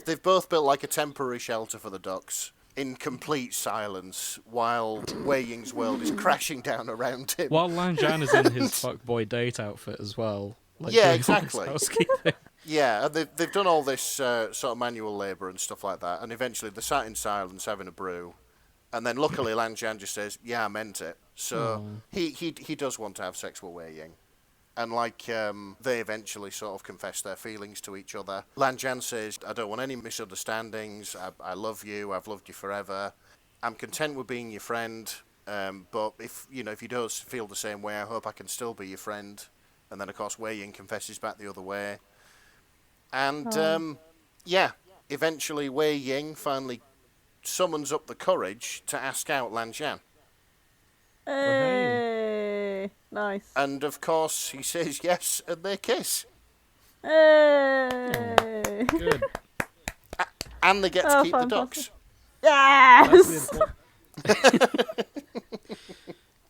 They've both built like a temporary shelter for the ducks in complete silence while Wei Ying's world is crashing down around him. While Lan Zhan is in his fuckboy date outfit as well. Like, yeah, doing exactly. all this housekeeping. Yeah, and they've done all this sort of manual labour and stuff like that, and eventually they're sat in silence having a brew, and then luckily Lan Zhan just says, yeah, I meant it. So he does want to have sex with Wei Ying. And like they eventually sort of confess their feelings to each other. Lan Zhan says, I don't want any misunderstandings, I love you, I've loved you forever, I'm content with being your friend, but if you don't feel the same way, I hope I can still be your friend. And then of course Wei Ying confesses back the other way. And, eventually Wei Ying finally summons up the courage to ask out Lan Zhan. Hey, nice. And, of course, he says yes, and they kiss. Hey. Good. And they get to keep the ducks. Yes!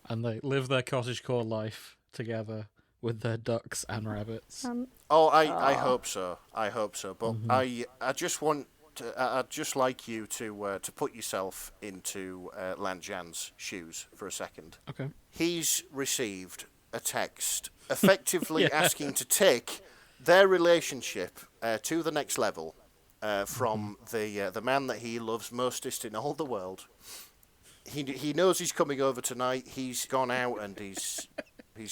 And they live their cottagecore life together with their ducks and rabbits. I hope so. I hope so. But I just want I'd just like you to put yourself into Lan Zhan's shoes for a second. Okay. He's received a text effectively asking to take their relationship to the next level from the man that he loves mostest in all the world. He knows he's coming over tonight. He's gone out and he's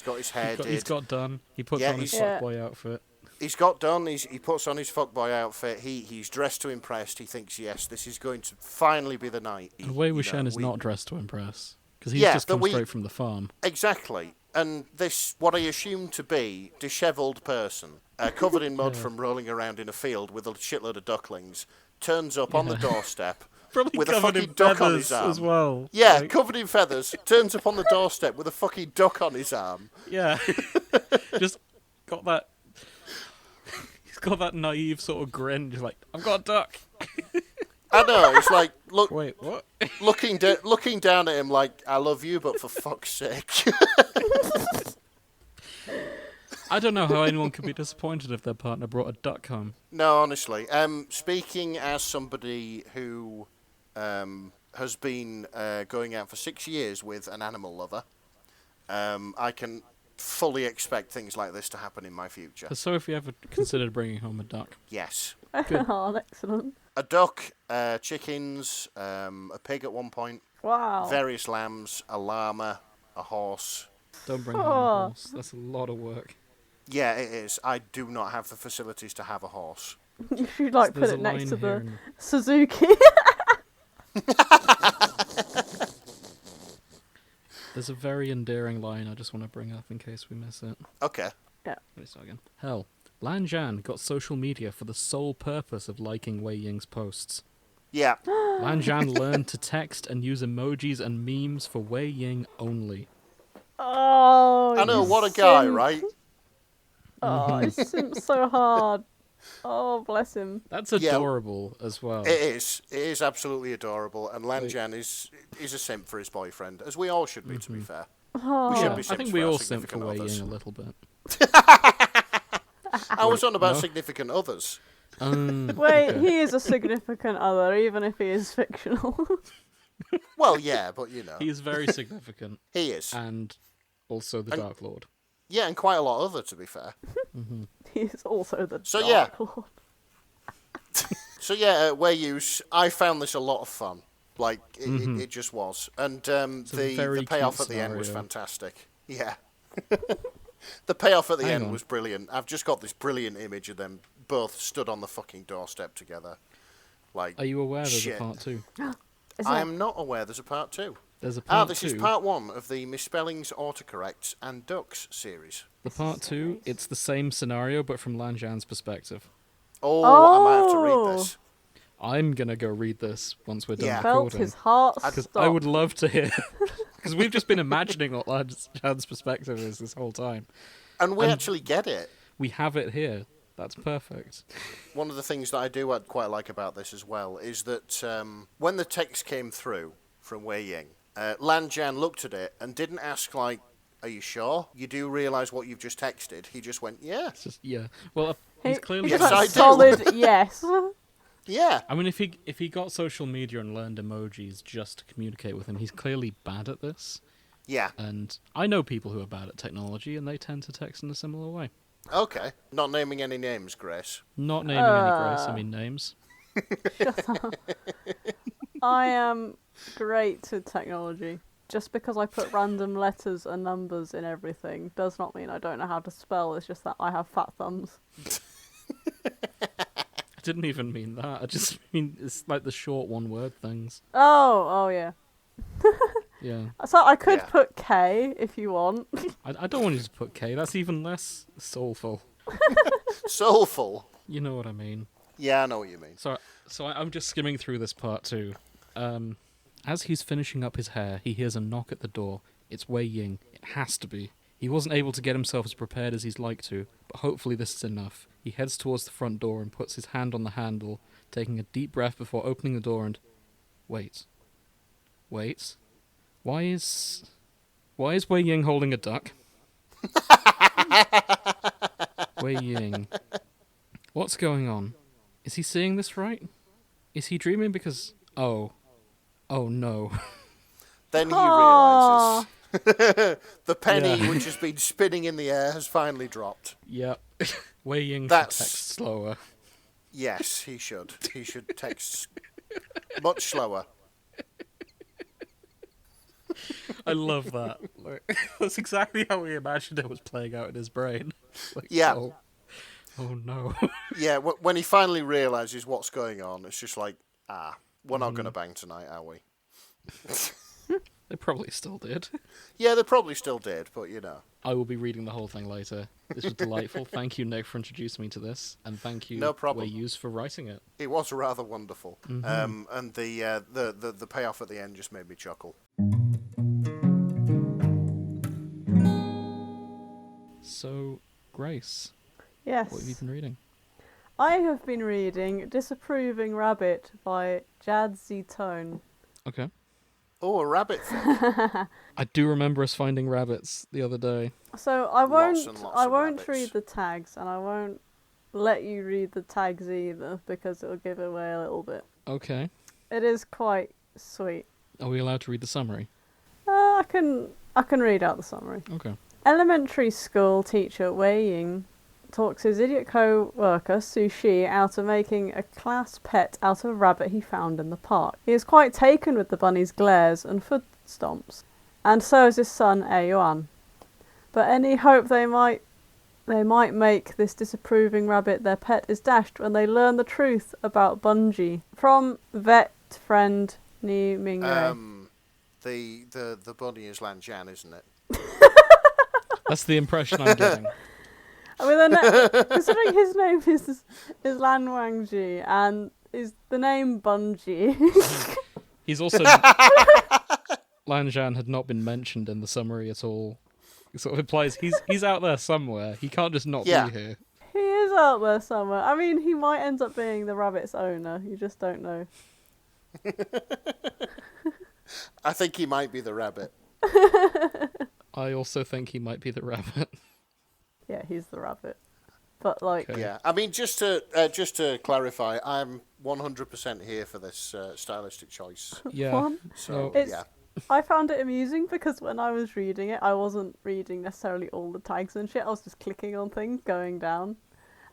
got his hair did. He's got done. He puts on his fuckboy outfit. He's got done. He puts on his fuckboy outfit. He's dressed to impress. He thinks, yes, this is going to finally be the night. And Wei Wuxian is not dressed to impress. Because he's just come straight from the farm. Exactly. And this, what I assume to be, dishevelled person, covered in mud from rolling around in a field with a shitload of ducklings, turns up on the doorstep Probably with a fucking duck on his arm. As well. Yeah, covered in feathers, turns up on the doorstep with a fucking duck on his arm. Yeah. Just got that... He's got that naive sort of grin, just like, I've got a duck. I know, it's like, look... Wait, what? looking down at him like, I love you, but for fuck's sake. I don't know how anyone could be disappointed if their partner brought a duck home. No, honestly. Speaking as somebody who has been going out for 6 years with an animal lover, I can fully expect things like this to happen in my future. Has Sophie ever considered bringing home a duck? Yes. Oh, excellent. A duck, chickens, a pig at one point, Wow. various lambs, a llama, a horse. Don't bring home a horse. That's a lot of work. Yeah, it is. I do not have the facilities to have a horse. You should put There's it a next to line here the in- Suzuki. There's a very endearing line I just want to bring up in case we miss it. Okay. Let me start again. Hell, Zhan got social media for the sole purpose of liking Wei Ying's posts. Yeah. Zhan learned to text and use emojis and memes for Wei Ying only. Oh, I know, you what a guy, simp. right? Oh, he simps so hard. Oh, bless him. That's adorable as well. It is. It is absolutely adorable. And Zhan is a simp for his boyfriend, as we all should be, to be fair. Oh. We should Yeah, be I simps think for we our all simp for significant Wei others. Ying a little bit. I was on about no? significant others. Wait, Okay. he is a significant other, even if he is fictional. Well, yeah, but you know. He is very significant, He is. and also the Dark Lord. Yeah, and quite a lot other, to be fair. He is also the So, Dark Lord. So yeah, weiyus, I found this a lot of fun. Like, it just was. And a the very payoff cute at the end was scenario. fantastic. Yeah. The payoff at the Hang end on. was brilliant. I've just got this brilliant image of them both stood on the fucking doorstep together. Like, Are you aware there's shit. a part 2? Is I there- am not aware there's a part 2. There's a part 2. This is part 1 of the Misspellings, Autocorrects, and Ducks series. The part 2, it's the same scenario, but from Zhan's perspective. Oh, I might have to read Oh. this. I'm gonna go read this once we're done Yeah. Felt recording. his heart Because stop. I would love to hear. Because we've just been imagining what Zhan's perspective is this whole time. And we And- actually get it. We have it here. That's perfect. One of the things that I do quite like about this as well is that when the text came through from Wei Ying, Zhan looked at it and didn't ask, like, are you sure? You do realise what you've just texted? He just went, yeah. It's just Well, he's clearly. Yes, just I a do. solid yes. Yeah. I mean, if he got social media and learned emojis just to communicate with him, he's clearly bad at this. Yeah. And I know people who are bad at technology, and they tend to text in a similar way. Okay. Not naming any names, Grace. Not naming any Grace, I mean names. I am great with technology. Just because I put random letters and numbers in everything does not mean I don't know how to spell. It's just that I have fat thumbs. I didn't even mean that. I just mean it's like the short one-word things. Oh yeah. Yeah. So I could Yeah. put K if you want. I don't want you to put K. That's even less soulful. Soulful. You know what I mean. Yeah, I know what you mean. So I'm just skimming through this part too. As he's finishing up his hair, he hears a knock at the door. It's Wei Ying. It has to be. He wasn't able to get himself as prepared as he'd like to, but hopefully this is enough. He heads towards the front door and puts his hand on the handle, taking a deep breath before opening the door and... Wait. Why is Wei Ying holding a duck? Wei Ying. What's going on? Is he seeing this right? Is he dreaming because... Oh no. Then he Aw. realises the penny Yeah. which has been spinning in the air has finally dropped. Yep. Wei Ying should That's- text slower. Yes, he should. He should text much slower. I love that. Like, that's exactly how we imagined it was playing out in his brain. Like, Yeah. Oh no. Yeah, when he finally realises what's going on, it's just like, we're not going to bang tonight, are we? They probably still did. Yeah, they probably still did, but you know. I will be reading the whole thing later. This was delightful. Thank you, Nick, for introducing me to this, and thank you, No problem. Weiyus, for writing it. It was rather wonderful. And the payoff at the end just made me chuckle. So, Grace, Yes. what have you been reading? I have been reading Disapproving Rabbit by jadztone. Okay. Oh, a rabbit thing. I do remember us finding rabbits the other day. So I Lots and lots of won't rabbits. read the tags, and I won't let you read the tags either, because it'll give away a little bit. Okay. It is quite sweet. Are we allowed to read the summary? I can read out the summary. Okay. Elementary school teacher Wei Ying talks his idiot co-worker Sushi out of making a class pet out of a rabbit he found in the park. He is quite taken with the bunny's glares and foot stomps, and so is his son Yuan. But any hope they might make this disapproving rabbit their pet is dashed when they learn the truth about Bungie from vet friend Ni Mingwei. The bunny is Zhan, isn't it? That's the impression I'm getting. I mean, considering his name is Lan Wangji and is the name Bungie. He's also... Lan Zhan had not been mentioned in the summary at all. It sort of implies he's out there somewhere. He can't just not be here. He is out there somewhere. I mean, he might end up being the rabbit's owner. You just don't know. I think he might be the rabbit. I also think he might be the rabbit. Yeah, he's the rabbit. But like, Okay. Yeah, I mean, just to clarify, I'm 100% here for this stylistic choice. Yeah. One? So It's- yeah, I found it amusing because when I was reading it, I wasn't reading necessarily all the tags and shit. I was just clicking on things, going down.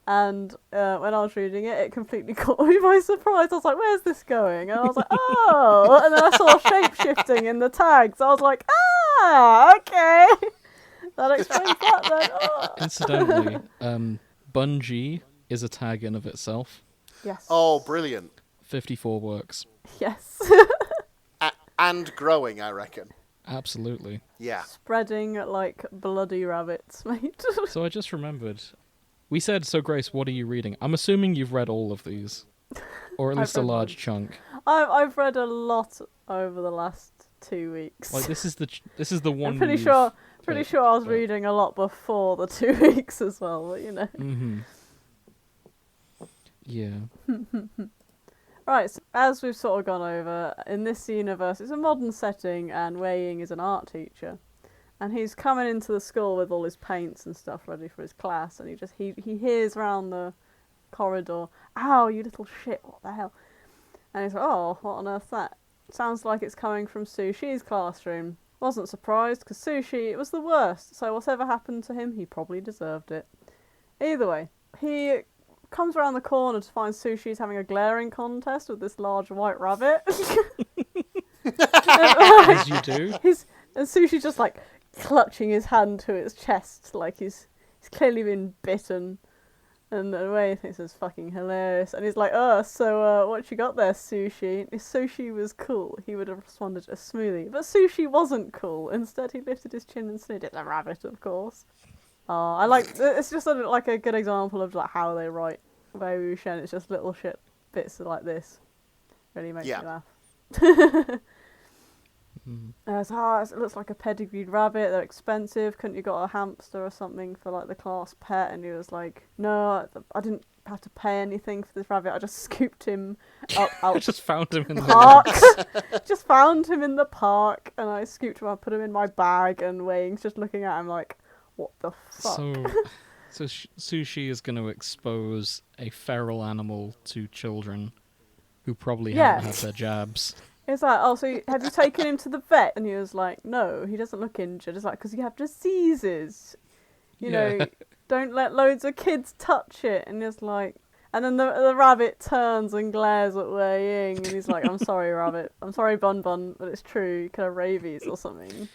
And when I was reading it, it completely caught me by surprise. I was like, where's this going? And I was like, oh! And then I saw shape-shifting in the tags. I was like, okay! That explains that then. Oh. Incidentally, Bungie is a tag in of itself. Yes. Oh, brilliant. 54 works. Yes. And growing, I reckon. Absolutely. Yeah. Spreading like bloody rabbits, mate. So I just remembered. We said, so Grace, what are you reading? I'm assuming you've read all of these. Or at I've least a read large one. chunk. I've read a lot over the last 2 weeks. Like, this is the one I'm pretty you've sure picked, I was but- reading a lot before the 2 weeks as well, but you know. Mm-hmm. Yeah. Right, so as we've sort of gone over, in this universe it's a modern setting and Wei Ying is an art teacher. And he's coming into the school with all his paints and stuff ready for his class, and he hears round the corridor, "Ow, you little shit, what the hell?" And he's like, "Oh, what on earth's that?" Sounds like it's coming from Sushi's classroom. Wasn't surprised, because Sushi, it was the worst, so whatever happened to him, he probably deserved it. Either way, he comes around the corner to find Sushi's having a glaring contest with this large white rabbit. As you do. And Sushi's just like clutching his hand to its chest, like he's clearly been bitten. And the way he thinks it's fucking hilarious. And he's like, so what you got there, Sushi? If Sushi was cool, he would have responded a smoothie. But Sushi wasn't cool. Instead, he lifted his chin and sniffed at the rabbit, of course. I like, it's just like a good example of like how they write Wei Wuxian. It's just little shit bits like this. Really makes me laugh. It looks like a pedigreed rabbit. They're expensive. Couldn't you got a hamster or something for like the class pet? And he was like, "No, I didn't have to pay anything for this rabbit. I just scooped him up out I just found him in the park. woods. Just found him in the park, and I scooped him up, put him in my bag, and Wei Ying's just looking at him like, what the fuck?" So Sushi is going to expose a feral animal to children who probably haven't had their jabs. It's like, "Oh, so have you taken him to the vet?" And he was like, "No, he doesn't look injured." It's like, "Because you have diseases. You know, don't let loads of kids touch it." And it's like... And then the rabbit turns and glares at Wei Ying, and he's like, "I'm sorry, rabbit. I'm sorry, Bun Bun, but it's true. You could have rabies or something."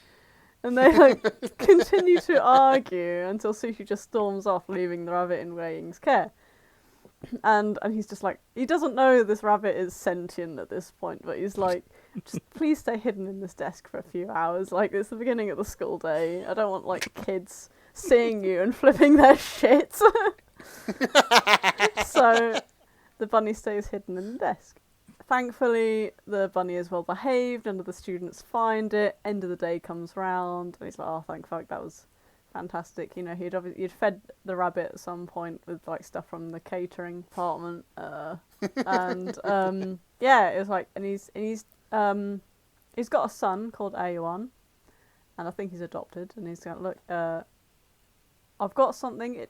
And they like continue to argue until Sushi just storms off, leaving the rabbit in Wei Ying's care. And he's just like, he doesn't know this rabbit is sentient at this point, but he's like, "Just please stay hidden in this desk for a few hours. Like, it's the beginning of the school day. I don't want like kids seeing you and flipping their shit." So the bunny stays hidden in the desk. Thankfully, the bunny is well behaved, and the students find it. End of the day comes round, and he's like, "Oh, thank fuck, that was fantastic." You know, he'd fed the rabbit at some point with like stuff from the catering department, and yeah, it was like, and he's he's got a son called A1, and I think he's adopted. And he's going, look, I've got something.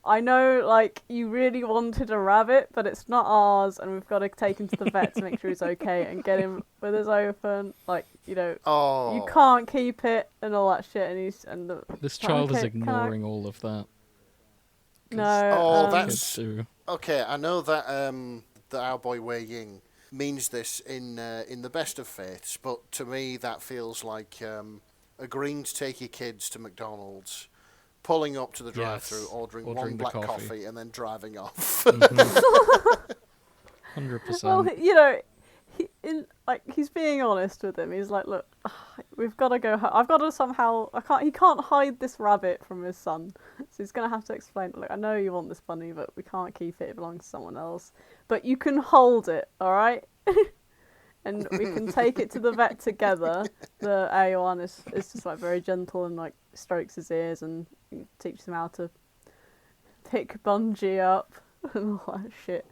I know, like, you really wanted a rabbit, but it's not ours, and we've got to take him to the vet to make sure he's okay and get him with his open. Like, you know, you can't keep it and all that shit. And this child is ignoring all of that. No. That's okay. I know that that our boy Wei Ying means this in the best of faiths, but to me that feels like agreeing to take your kids to McDonald's, pulling up to the drive-through, ordering one black coffee, and then driving off. 100%. Well, you know, he's being honest with him. He's like, look, we've got to go home. I've got to somehow. He can't hide this rabbit from his son, so he's gonna have to explain. Look, I know you want this bunny, but we can't keep it. It belongs to someone else. But you can hold it, all right? And we can take it to the vet together. The A1 is just like very gentle and like strokes his ears and teaches him how to pick Bungie up and all that shit.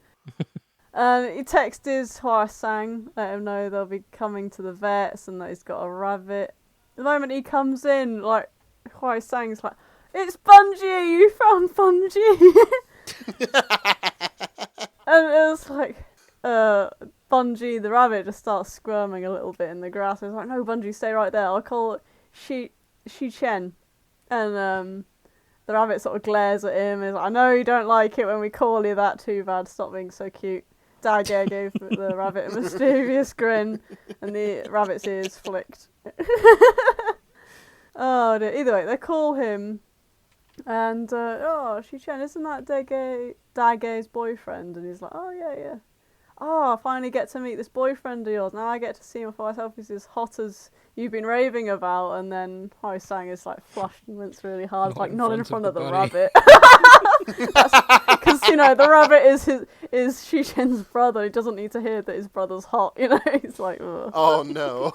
And he texted Hua Sang, let him know they'll be coming to the vets and that he's got a rabbit. The moment he comes in, like, Hua Sang's like, it's Bungie! You found Bungie! And it was like, Bungie, the rabbit, just starts squirming a little bit in the grass. He's like, no, Bungie, stay right there. I'll call it Shi Chen. And the rabbit sort of glares at him. He's like, I know you don't like it when we call you that, too bad. Stop being so cute. Dagger gave the rabbit a mysterious grin, and the rabbit's ears flicked. Oh dear. Either way, they call him, and Shi Chen, isn't that Dage's boyfriend? And he's like, oh yeah. Oh, I finally get to meet this boyfriend of yours. Now I get to see him for myself. He's as hot as you've been raving about. And then Hai Sang is like flushed and winks really hard, not in front of the rabbit. Because, you know, the rabbit is Shi Chen's brother. He doesn't need to hear that his brother's hot, you know? He's like, ugh. Oh no.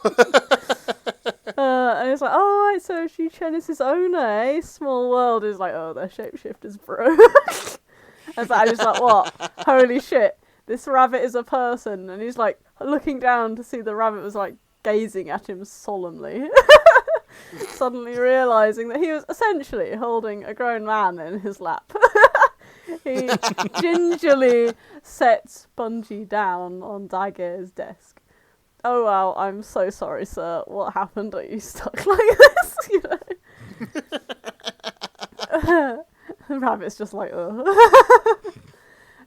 And he's like, oh, right, so Shi Chen is his owner, eh? Small world. He's like, oh, they're shapeshifters, bro. And so I was like, what? Holy shit. This rabbit is a person. And he's like looking down to see the rabbit was like gazing at him solemnly. Suddenly realising that he was essentially holding a grown man in his lap. He gingerly sets Bungie down on Dage's desk. Oh wow, I'm so sorry, sir. What happened? Are you stuck like this? You know? The rabbit's just like, ugh.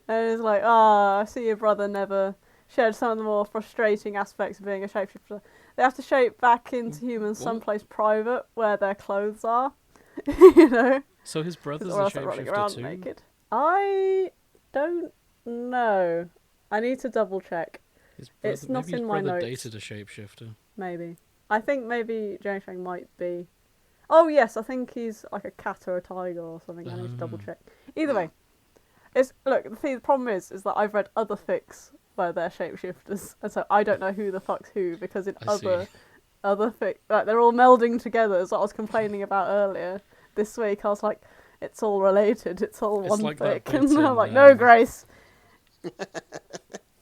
And he's like, I see your brother never shared some of the more frustrating aspects of being a shapeshifter. They have to shape back into humans someplace private where their clothes are. You know? So his brother's a shapeshifter too? Naked. I don't know. I need to double check. It's not in my notes. Maybe his brother dated a shapeshifter. Maybe. I think maybe Zhang Shang might be. Oh yes, I think he's like a cat or a tiger or something. I need to double check. Either way. The problem is that I've read other fics where they're shapeshifters, and so I don't know who the fuck's who, because in other fics, like, they're all melding together, as I was complaining about earlier. This week I was like, it's all related, it's all one like fic, and I'm like, no, Grace.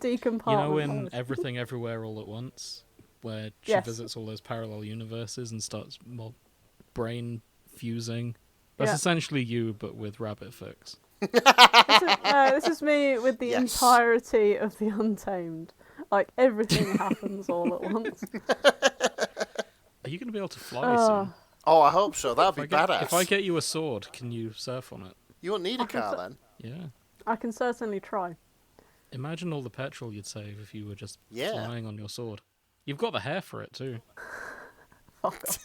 Decompartment. You know in Everything Everywhere All at Once, where she visits all those parallel universes and starts brain fusing? That's essentially you, but with rabbit fics. This is me with the entirety of the Untamed. Like, everything happens all at once. Are you going to be able to fly soon? Oh, I hope so. That'd be badass. If I get you a sword, can you surf on it? You won't need a car then. Yeah. I can certainly try. Imagine all the petrol you'd save if you were just flying on your sword. You've got the hair for it too. Fuck off.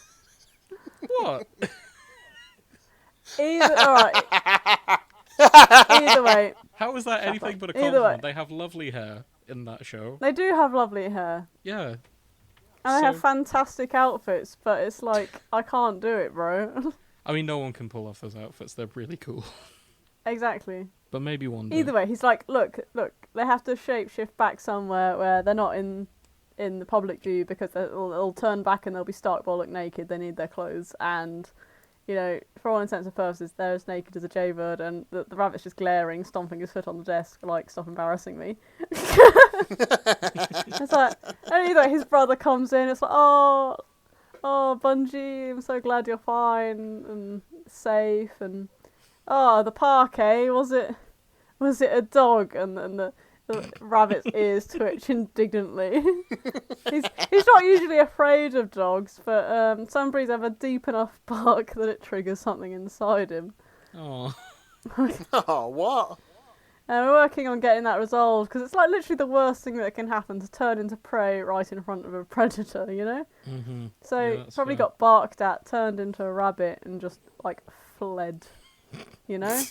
What? Either way. How is that anything but a compliment? They have lovely hair in that show. They do have lovely hair. Yeah. And they have fantastic outfits, but it's like, I can't do it, bro. I mean, no one can pull off those outfits. They're really cool. Exactly. But maybe one day. Either way, he's like, look, they have to shapeshift back somewhere where they're not in the public view, because they'll turn back and they'll be stark bollock naked. They need their clothes, and, you know, for all intents and purposes, they're as naked as a jaybird, and the rabbit's just glaring, stomping his foot on the desk, like, stop embarrassing me. It's like, and either his brother comes in, it's like, oh, Bungie, I'm so glad you're fine and safe, and the park, eh? Was it a dog? And the rabbit's ears twitch indignantly. he's not usually afraid of dogs, but some breeds have a deep enough bark that it triggers something inside him. Oh. Oh, what? And we're working on getting that resolved, because it's like literally the worst thing that can happen, to turn into prey right in front of a predator, you know? Mm-hmm. So Yeah, probably fair. got barked at, turned into a rabbit, and just like fled, you know?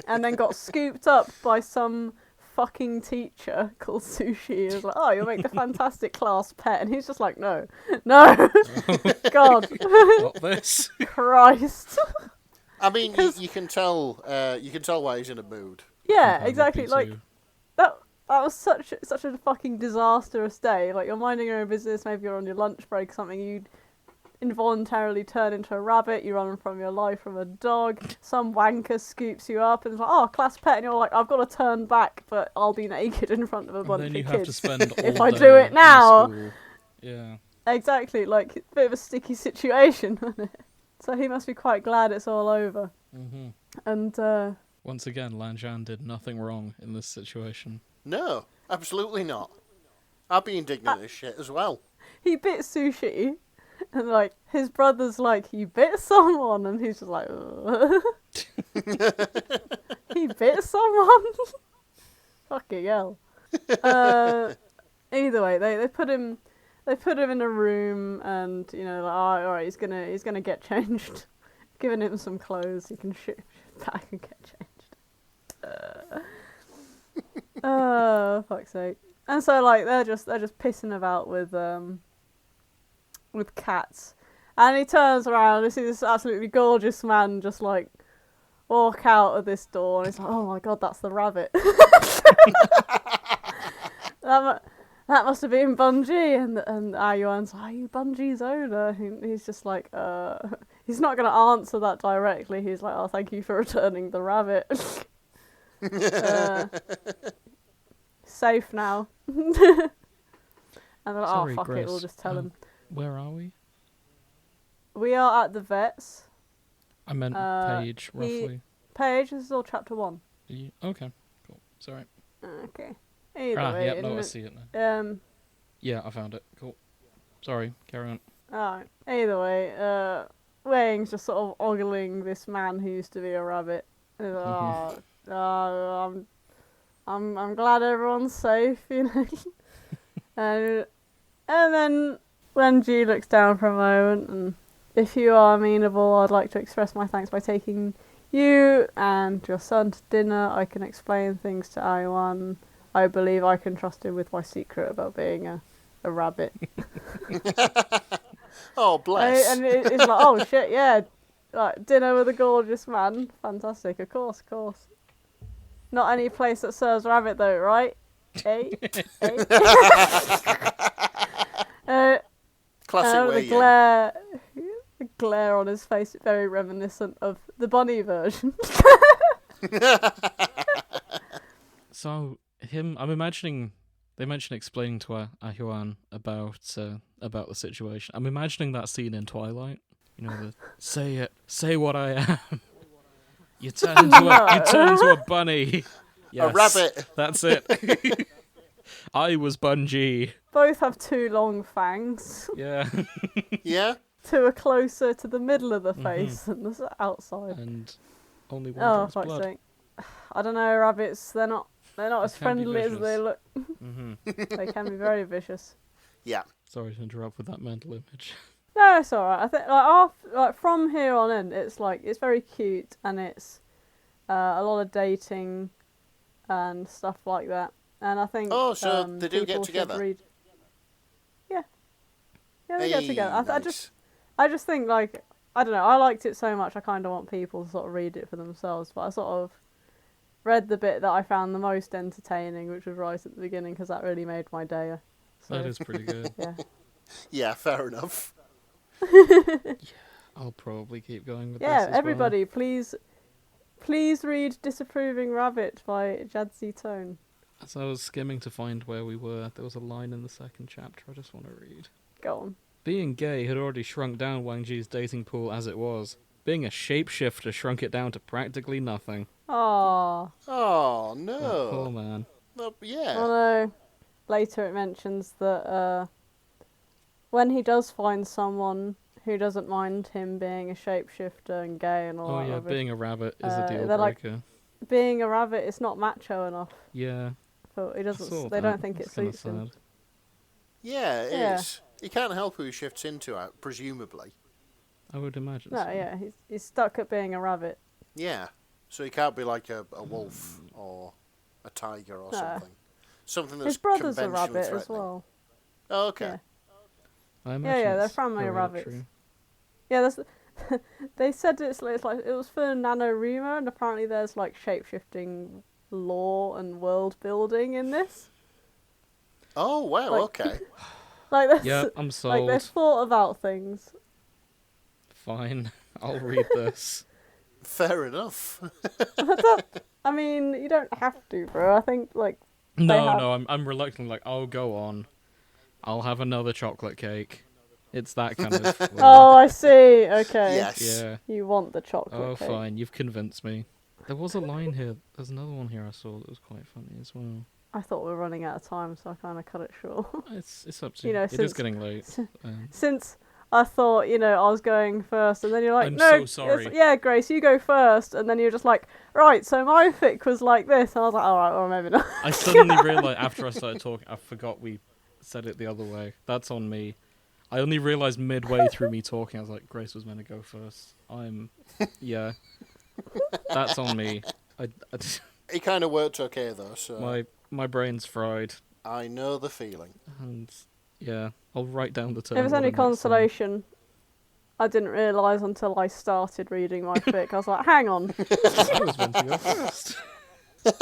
And then got scooped up by some fucking teacher called Sushi. He was like, oh, you'll make the fantastic class pet. And he's just like, no. God. Not this. Christ. I mean, you can tell why he's in a mood. Yeah, I would exactly. be Like, too. that was such a fucking disastrous day. Like, you're minding your own business, maybe you're on your lunch break or something, you'd involuntarily turn into a rabbit, you run from your life from a dog, some wanker scoops you up and is like, oh, class pet, and you're like, I've got to turn back, but I'll be naked in front of a bunch And then you of have to kids. spend all If I day do it in now. school. Yeah. Exactly, like, a bit of a sticky situation, isn't it? So he must be quite glad it's all over. Mm-hmm. And, Once again, Zhan did nothing wrong in this situation. No, absolutely not. I'd be indignant as shit as well. he bit Sushi, and, like, his brother's like, you bit someone, and he's just like, he bit someone? Fucking hell. Either way, they put him in a room, and, you know, like, oh, alright, he's gonna get changed. Giving him some clothes, he can shoot back and get changed. Oh, fuck's sake. And so, like, they're just pissing about with cats. And he turns around and sees this absolutely gorgeous man just, like, walk out of this door, and he's like, oh my god, that's the rabbit. That must have been Bungie. And Ayuan's like, are you Bungie's owner? He's just like, he's not going to answer that directly. He's like, oh, thank you for returning the rabbit. Safe now. And they're like, Sorry, oh, fuck Grace. it, we'll just tell him. Where are we? We are at the vet's. I meant page, roughly. Page, this is all chapter 1. Okay, cool. Sorry. Okay. Either way, yep, no, I see it now. Yeah, I found it. Cool. Sorry, carry on. Alright. Either way, Wei Ying's just sort of ogling this man who used to be a rabbit. He's like, I'm glad everyone's safe, you know. and then when G looks down for a moment, and if you are amenable, I'd like to express my thanks by taking you and your son to dinner. I can explain things to Ayuan. I believe I can trust him with my secret about being a rabbit. Oh, bless. And it's like, oh shit, yeah. Like, dinner with a gorgeous man. Fantastic, of course. Not any place that serves rabbit though, right? Eh? Classic Wei Ying. The glare on his face, very reminiscent of the bunny version. So, I'm imagining, they mentioned explaining to Ayuan about the situation. I'm imagining that scene in Twilight. You know, say what I am. You turn into a bunny. Yes, A rabbit. That's it. I was Bungie. Both have 2 long fangs. Yeah. Yeah? 2 are closer to the middle of the face than the outside. And only one Oh, drops fuck's blood. sake. I don't know, rabbits, they're not as can be friendly as they vicious. look. Mm-hmm. They can be very vicious. Yeah. Sorry to interrupt with that mental image. No, it's alright. I think like from here on in, it's very cute, and it's a lot of dating and stuff like that. And I think Oh, so they do get people should together? read. Yeah, they get Hey, together. nice. I just think, like, I don't know. I liked it so much. I kind of want people to sort of read it for themselves. But I sort of read the bit that I found the most entertaining, which was right at the beginning, because that really made my day. So, That is pretty good. yeah. Yeah, fair enough. I'll probably keep going with this Yeah, as everybody, please read Disapproving Rabbit by jadztone. As I was skimming to find where we were, there was a line in the second chapter I just want to read. Go on. Being gay had already shrunk down Wang Ji's dating pool as it was. Being a shapeshifter shrunk it down to practically nothing. Aww. Oh, That no. poor man. Yeah. Oh no. Later it mentions that when he does find someone who doesn't mind him being a shapeshifter and gay and all Oh that yeah, rubbish, being a rabbit is a deal they're like, breaker. being a rabbit is not macho enough. Yeah. For he I doesn't. saw They that. don't think it That's kinda suits him. sad. Yeah, it Yeah. is. He can't help who he shifts into, presumably. I would imagine No, so. yeah, he's stuck at being a rabbit. Yeah. So he can't be like a wolf or a tiger or No. something. Something that's His brother's a conventionally rabbit as threatening. well. Oh, okay. Yeah. I imagine yeah, they're it's family hereditary. rabbits. Yeah, that's. They said it's like it was for NaNoWriMo, and apparently there's like shapeshifting lore and world building in this. Oh, wow, Like- okay. Yeah, Like there's I'm like sold. they've thought about things. Fine. I'll read this. Fair enough. I mean, you don't have to, bro. I think like No, have- no, I'm reluctant. Like, oh, go on. I'll have another chocolate cake. It's that kind of. oh, I see. Okay, Yes. Yeah. you want the chocolate Oh, cake. fine. You've convinced me. There was a line here. There's another one here I saw that was quite funny as well. I thought we were running out of time, so I kind of cut it short. It's up to You you. know, It is since- getting late. Since I thought, I was going first, and then you're like, I'm no, so sorry. yeah, Grace, you go first, and then you're just like, right, so my fic was like this, and I was like, all right, well, maybe not. I suddenly realised after I started talking, I forgot we said it the other way. That's on me. I only realised midway through me talking, I was like, Grace was meant to go first. Yeah. That's on me. It kind of worked okay, though, so My brain's fried. I know the feeling. And yeah, I'll write down the turn. If it's order any next time. consolation, I didn't realise until I started reading my fic. I was like, hang on. I was meant to go first. Well,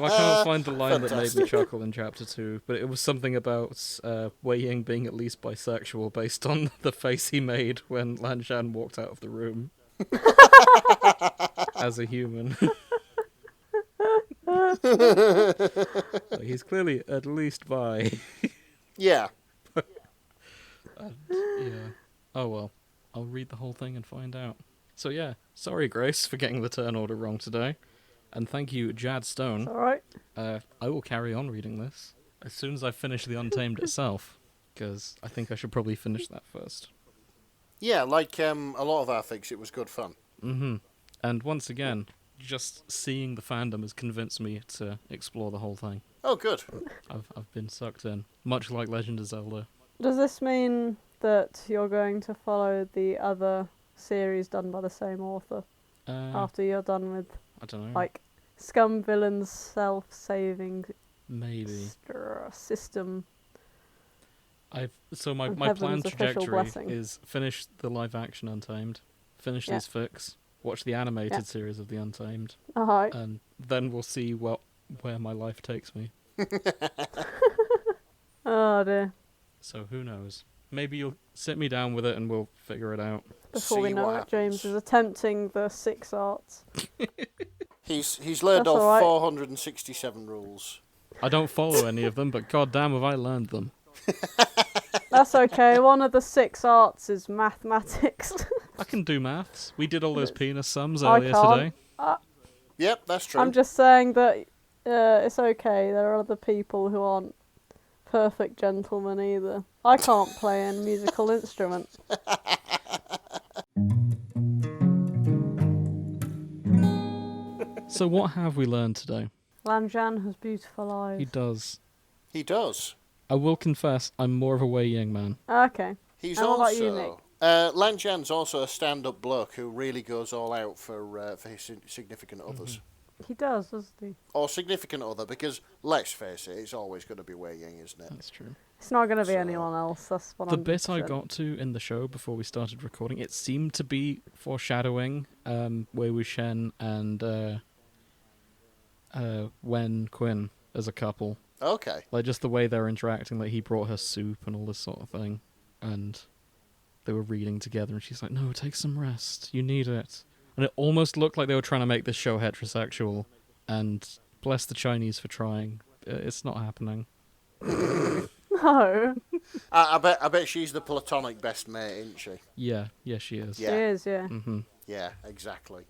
I can't find the line that made me chuckle in chapter 2, but it was something about Wei Ying being at least bisexual based on the face he made when Lan Zhan walked out of the room. As a human. Like, he's clearly at least bi. Yeah. Yeah. Oh well. I'll read the whole thing and find out. So yeah, sorry Grace for getting the turn order wrong today. And thank you, Jadztone. Alright. I will carry on reading this as soon as I finish the Untamed itself, because I think I should probably finish that first. Yeah, like a lot of our fics, it was good fun. Mm-hmm. And once again, just seeing the fandom has convinced me to explore the whole thing. Oh, good. I've been sucked in, much like Legend of Zelda. Does this mean that you're going to follow the other series done by the same author after you're done with, I don't know. like, Scum Villain's self-saving Maybe. system? So my And plan Heaven's official trajectory blessing. is finish the live action Untamed, finish Yeah. these fics, watch the animated Yeah. series of the Untamed, Alright. and then we'll see where my life takes me. Oh dear. So who knows? Maybe you'll sit me down with it and we'll figure it out. Before we See know what it, James happens. is attempting the 6 arts. He's learned That's off all right. 467 rules. I don't follow any of them, but goddamn have I learned them. That's okay, one of the 6 arts is mathematics. I can do maths. We did all those penis sums I earlier can't. today. Yep, that's true. I'm just saying that it's okay, there are other people who aren't perfect gentlemen either. I can't play a musical instrument. So what have we learned today? Lan Zhan has beautiful eyes. He does. He does. I will confess, I'm more of a Wei Ying man. Okay. He's And what about you, also... Nick? Lan Zhan's also a stand-up bloke who really goes all out for his significant others. He does, doesn't he? Or significant other, because, let's face it, it's always going to be Wei Ying, isn't it? That's true. It's not going to be So- anyone else, that's what The I'm bit I saying. got to in the show before we started recording, it seemed to be foreshadowing Wei Wuxian and Wen Qin as a couple. Okay. Like, just the way they're interacting, like, he brought her soup and all this sort of thing. And they were reading together, and she's like, no, take some rest. You need it. And it almost looked like they were trying to make this show heterosexual. And bless the Chinese for trying. It's not happening. No. I bet she's the platonic best mate, isn't she? Yeah, she is. Yeah. She is, yeah. Mm-hmm. Yeah, exactly.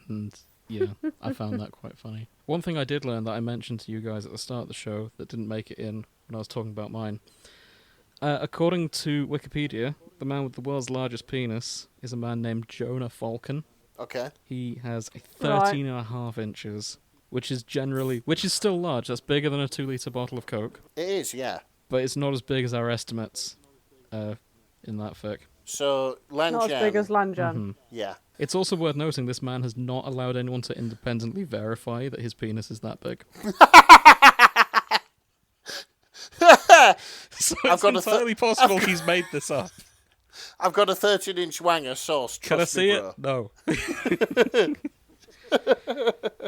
And yeah, I found that quite funny. One thing I did learn that I mentioned to you guys at the start of the show that didn't make it in when I was talking about mine. According to Wikipedia, the man with the world's largest penis is a man named Jonah Falcon. Okay. He has 13.5 inches, which is still large. That's bigger than a 2-litre bottle of Coke. It is, yeah. But it's not as big as our estimates in that fic. So, Lan Not Zhan, as big as Lan Zhan. Mm-hmm. yeah. It's also worth noting this man has not allowed anyone to independently verify that his penis is that big. So it's entirely possible he's made this up. I've got a 13-inch wanger source. Can I see it? No. I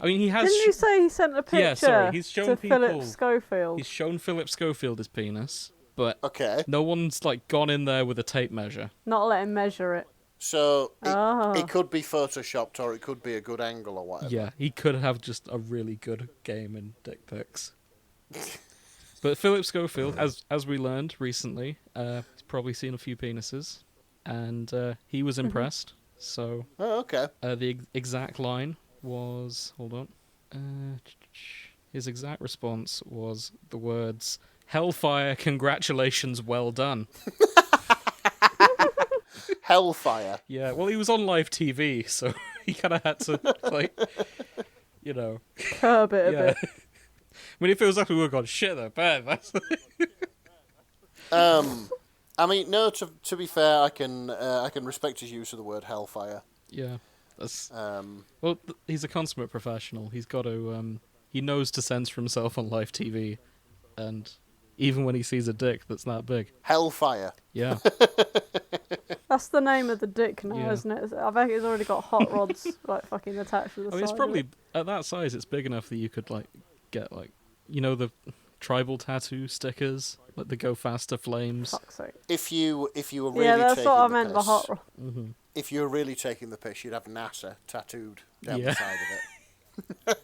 mean, he has... Didn't you say he sent a picture Yeah, sorry, he's shown to people... Philip Schofield? He's shown Philip Schofield his penis, but Okay. no one's, like, gone in there with a tape measure. Not let him measure it. So, it could be photoshopped or it could be a good angle or whatever. Yeah, he could have just a really good game in dick pics. But Philip Schofield, as we learned recently, he's probably seen a few penises, and he was impressed. So, Oh, okay. the exact line was... Hold on. His exact response was the words, "Hellfire, congratulations, well done." Hellfire. Yeah, well, he was on live TV, so he kind of had to, like, you know... Curb it a bit. I mean, it feels like we were going, shit, they're bad. I mean, no. To be fair, I can respect his use of the word hellfire. Yeah, that's... Well, he's a consummate professional. He's got to... he knows to censor himself on live TV, and even when he sees a dick that's that big. Hellfire. Yeah. That's the name of the dick now, Yeah. isn't it? I bet it's already got hot rods like fucking attached to the I side. mean, it's of probably... it. At that size, it's big enough that you could, like, get, like... You know, the tribal tattoo stickers? Like the Go Faster Flames? Fuck's sake. If you were really that's taking what I the meant. piss, The hot rod. Mm-hmm. if you were really taking the piss, you'd have NASA tattooed down Yeah. the side of it.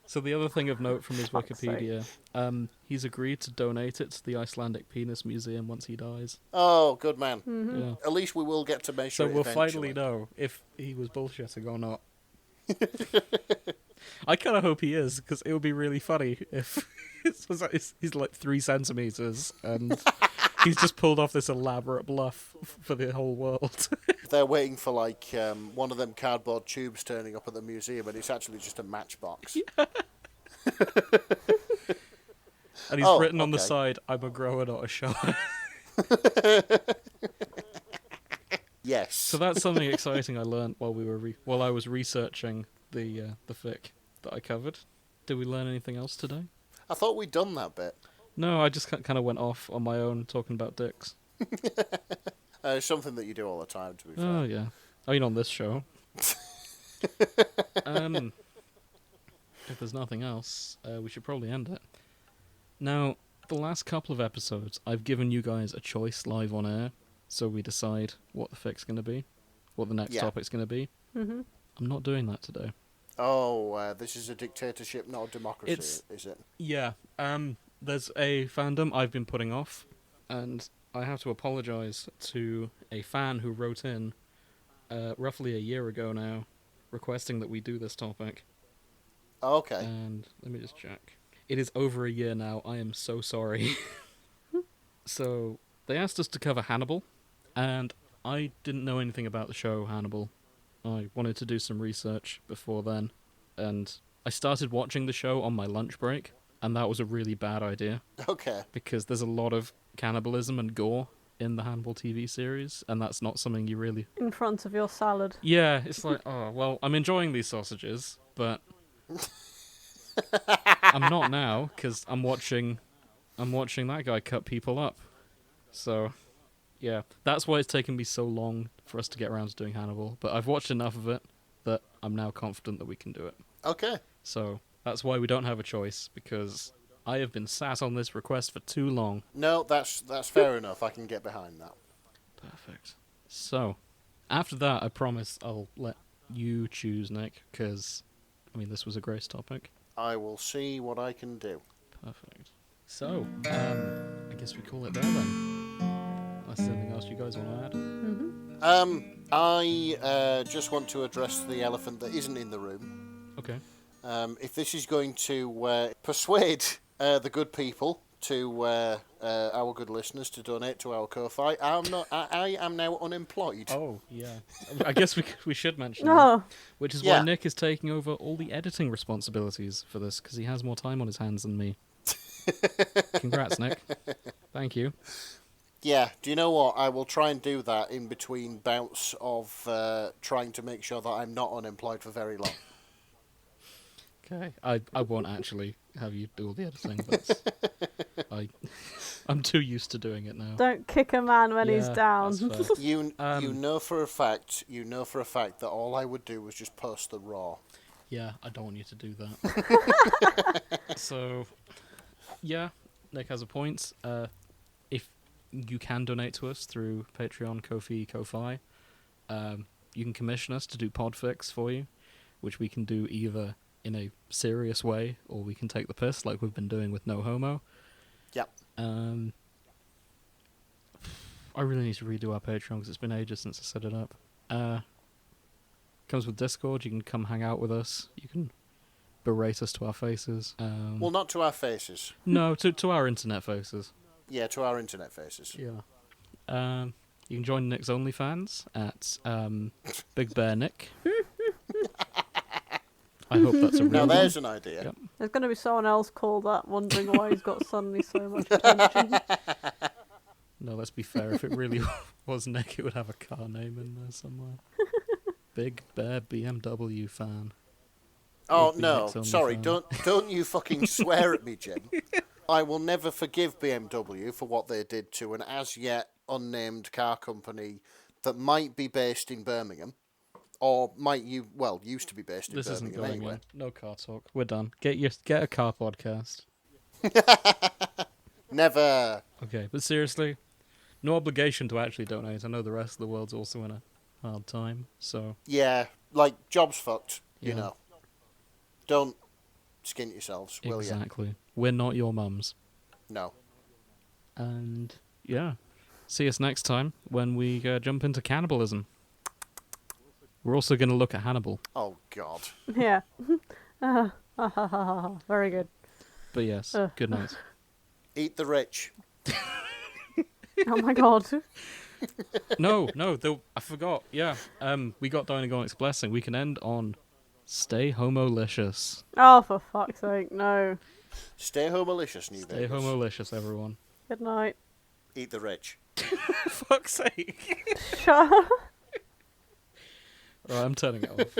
So the other thing of note from his Fuck's sake. Wikipedia, he's agreed to donate it to the Icelandic Penis Museum once he dies. Oh, good man. Mm-hmm. Yeah. At least we will get to measure So it we'll eventually. finally know if he was bullshitting or not. I kind of hope he is, because it would be really funny if he's like 3 centimeters and he's just pulled off this elaborate bluff for the whole world. They're waiting for like one of them cardboard tubes turning up at the museum, and it's actually just a matchbox. Yeah. And he's written on the okay. side, "I'm a grower, not a shower." Yes. So that's something exciting I learned while I was researching the fic that I covered. Did we learn anything else today? I thought we'd done that bit. No, I just kind of went off on my own talking about dicks. It's something that you do all the time, to be fair. Oh yeah, I mean on this show. If there's nothing else, we should probably end it. Now, the last couple of episodes, I've given you guys a choice live on air, so we decide what the fic's going to be, what the next topic's going to be. Mm-hmm. I'm not doing that today. Oh, this is a dictatorship, not a democracy, is it? Yeah. There's a fandom I've been putting off, and I have to apologise to a fan who wrote in roughly a year ago now, requesting that we do this topic. Oh, okay. And let me just check. It is over a year now. I am so sorry. So, they asked us to cover Hannibal, and I didn't know anything about the show Hannibal. I wanted to do some research before then, and I started watching the show on my lunch break, and that was a really bad idea, Okay. because there's a lot of cannibalism and gore in the Hannibal TV series, and that's not something you really... In front of your salad. Yeah, it's like, oh, well, I'm enjoying these sausages, but I'm not now, because I'm watching that guy cut people up. So, yeah, that's why it's taken me so long for us to get around to doing Hannibal, but I've watched enough of it that I'm now confident that we can do it. Okay. So, that's why we don't have a choice, because I have been sat on this request for too long. No, that's fair enough. I can get behind that. Perfect. So, after that, I promise I'll let you choose, Nick, because, I mean, this was a great topic. I will see what I can do. Perfect. So, I guess we call it there then. Unless there's anything else you guys want to add? I just want to address the elephant that isn't in the room. Okay. If this is going to persuade the good people to our good listeners to donate to our Ko-Fi, I am now unemployed. Oh, yeah. I guess we should mention Oh. that. Which is why Nick is taking over all the editing responsibilities for this, because he has more time on his hands than me. Congrats, Nick. Thank you. Yeah, do you know what? I will try and do that in between bouts of trying to make sure that I'm not unemployed for very long. Okay. I won't actually have you do all the editing, but I'm too used to doing it now. Don't kick a man when he's down. That's fair. You know for a fact that all I would do was just post the raw. Yeah, I don't want you to do that. So, yeah, Nick has a point. If you can donate to us through Patreon, Ko-Fi, you can commission us to do podfics for you, which we can do either in a serious way or we can take the piss like we've been doing with No Homo. Yep. I really need to redo our Patreon because it's been ages since I set it up. Comes with Discord. You can come hang out with us. You can berate us to our faces. Well, not to our faces. No, to our internet faces. Yeah, to our internet faces. Yeah. You can join Nick's OnlyFans at Big Bear Nick. I hope that's a real Now one. there's an idea. Yep. There's going to be someone else called that, wondering why he's got suddenly so much attention. No, let's be fair. If it really was Nick, it would have a car name in there somewhere. Big Bear BMW fan. Oh It'd be no, Nick's sorry, OnlyFans. don't you fucking swear at me, Jim. I will never forgive BMW for what they did to an as yet unnamed car company that might be based in Birmingham. Or used to be based in This isn't Birmingham going anyway. in. No car talk. We're done. Get a car podcast. Never. Okay, but seriously, no obligation to actually donate. I know the rest of the world's also in a hard time, so... Yeah, like, job's fucked, you Yeah. know. Don't skin yourselves, will ya? Exactly. We're not your mums. No. And, yeah. See us next time when we jump into cannibalism. We're also going to look at Hannibal. Oh, God. Yeah. Very good. But yes, good night. Eat the rich. Oh my god. No, I forgot. Yeah, we got Dynagonic's blessing. We can end on Stay Homolicious. Oh, for fuck's sake, no. Stay homolicious, New Stay Vegas. Homolicious, everyone. Good night. Eat the rich. Fuck's sake. Shut up. Right, I'm turning it off.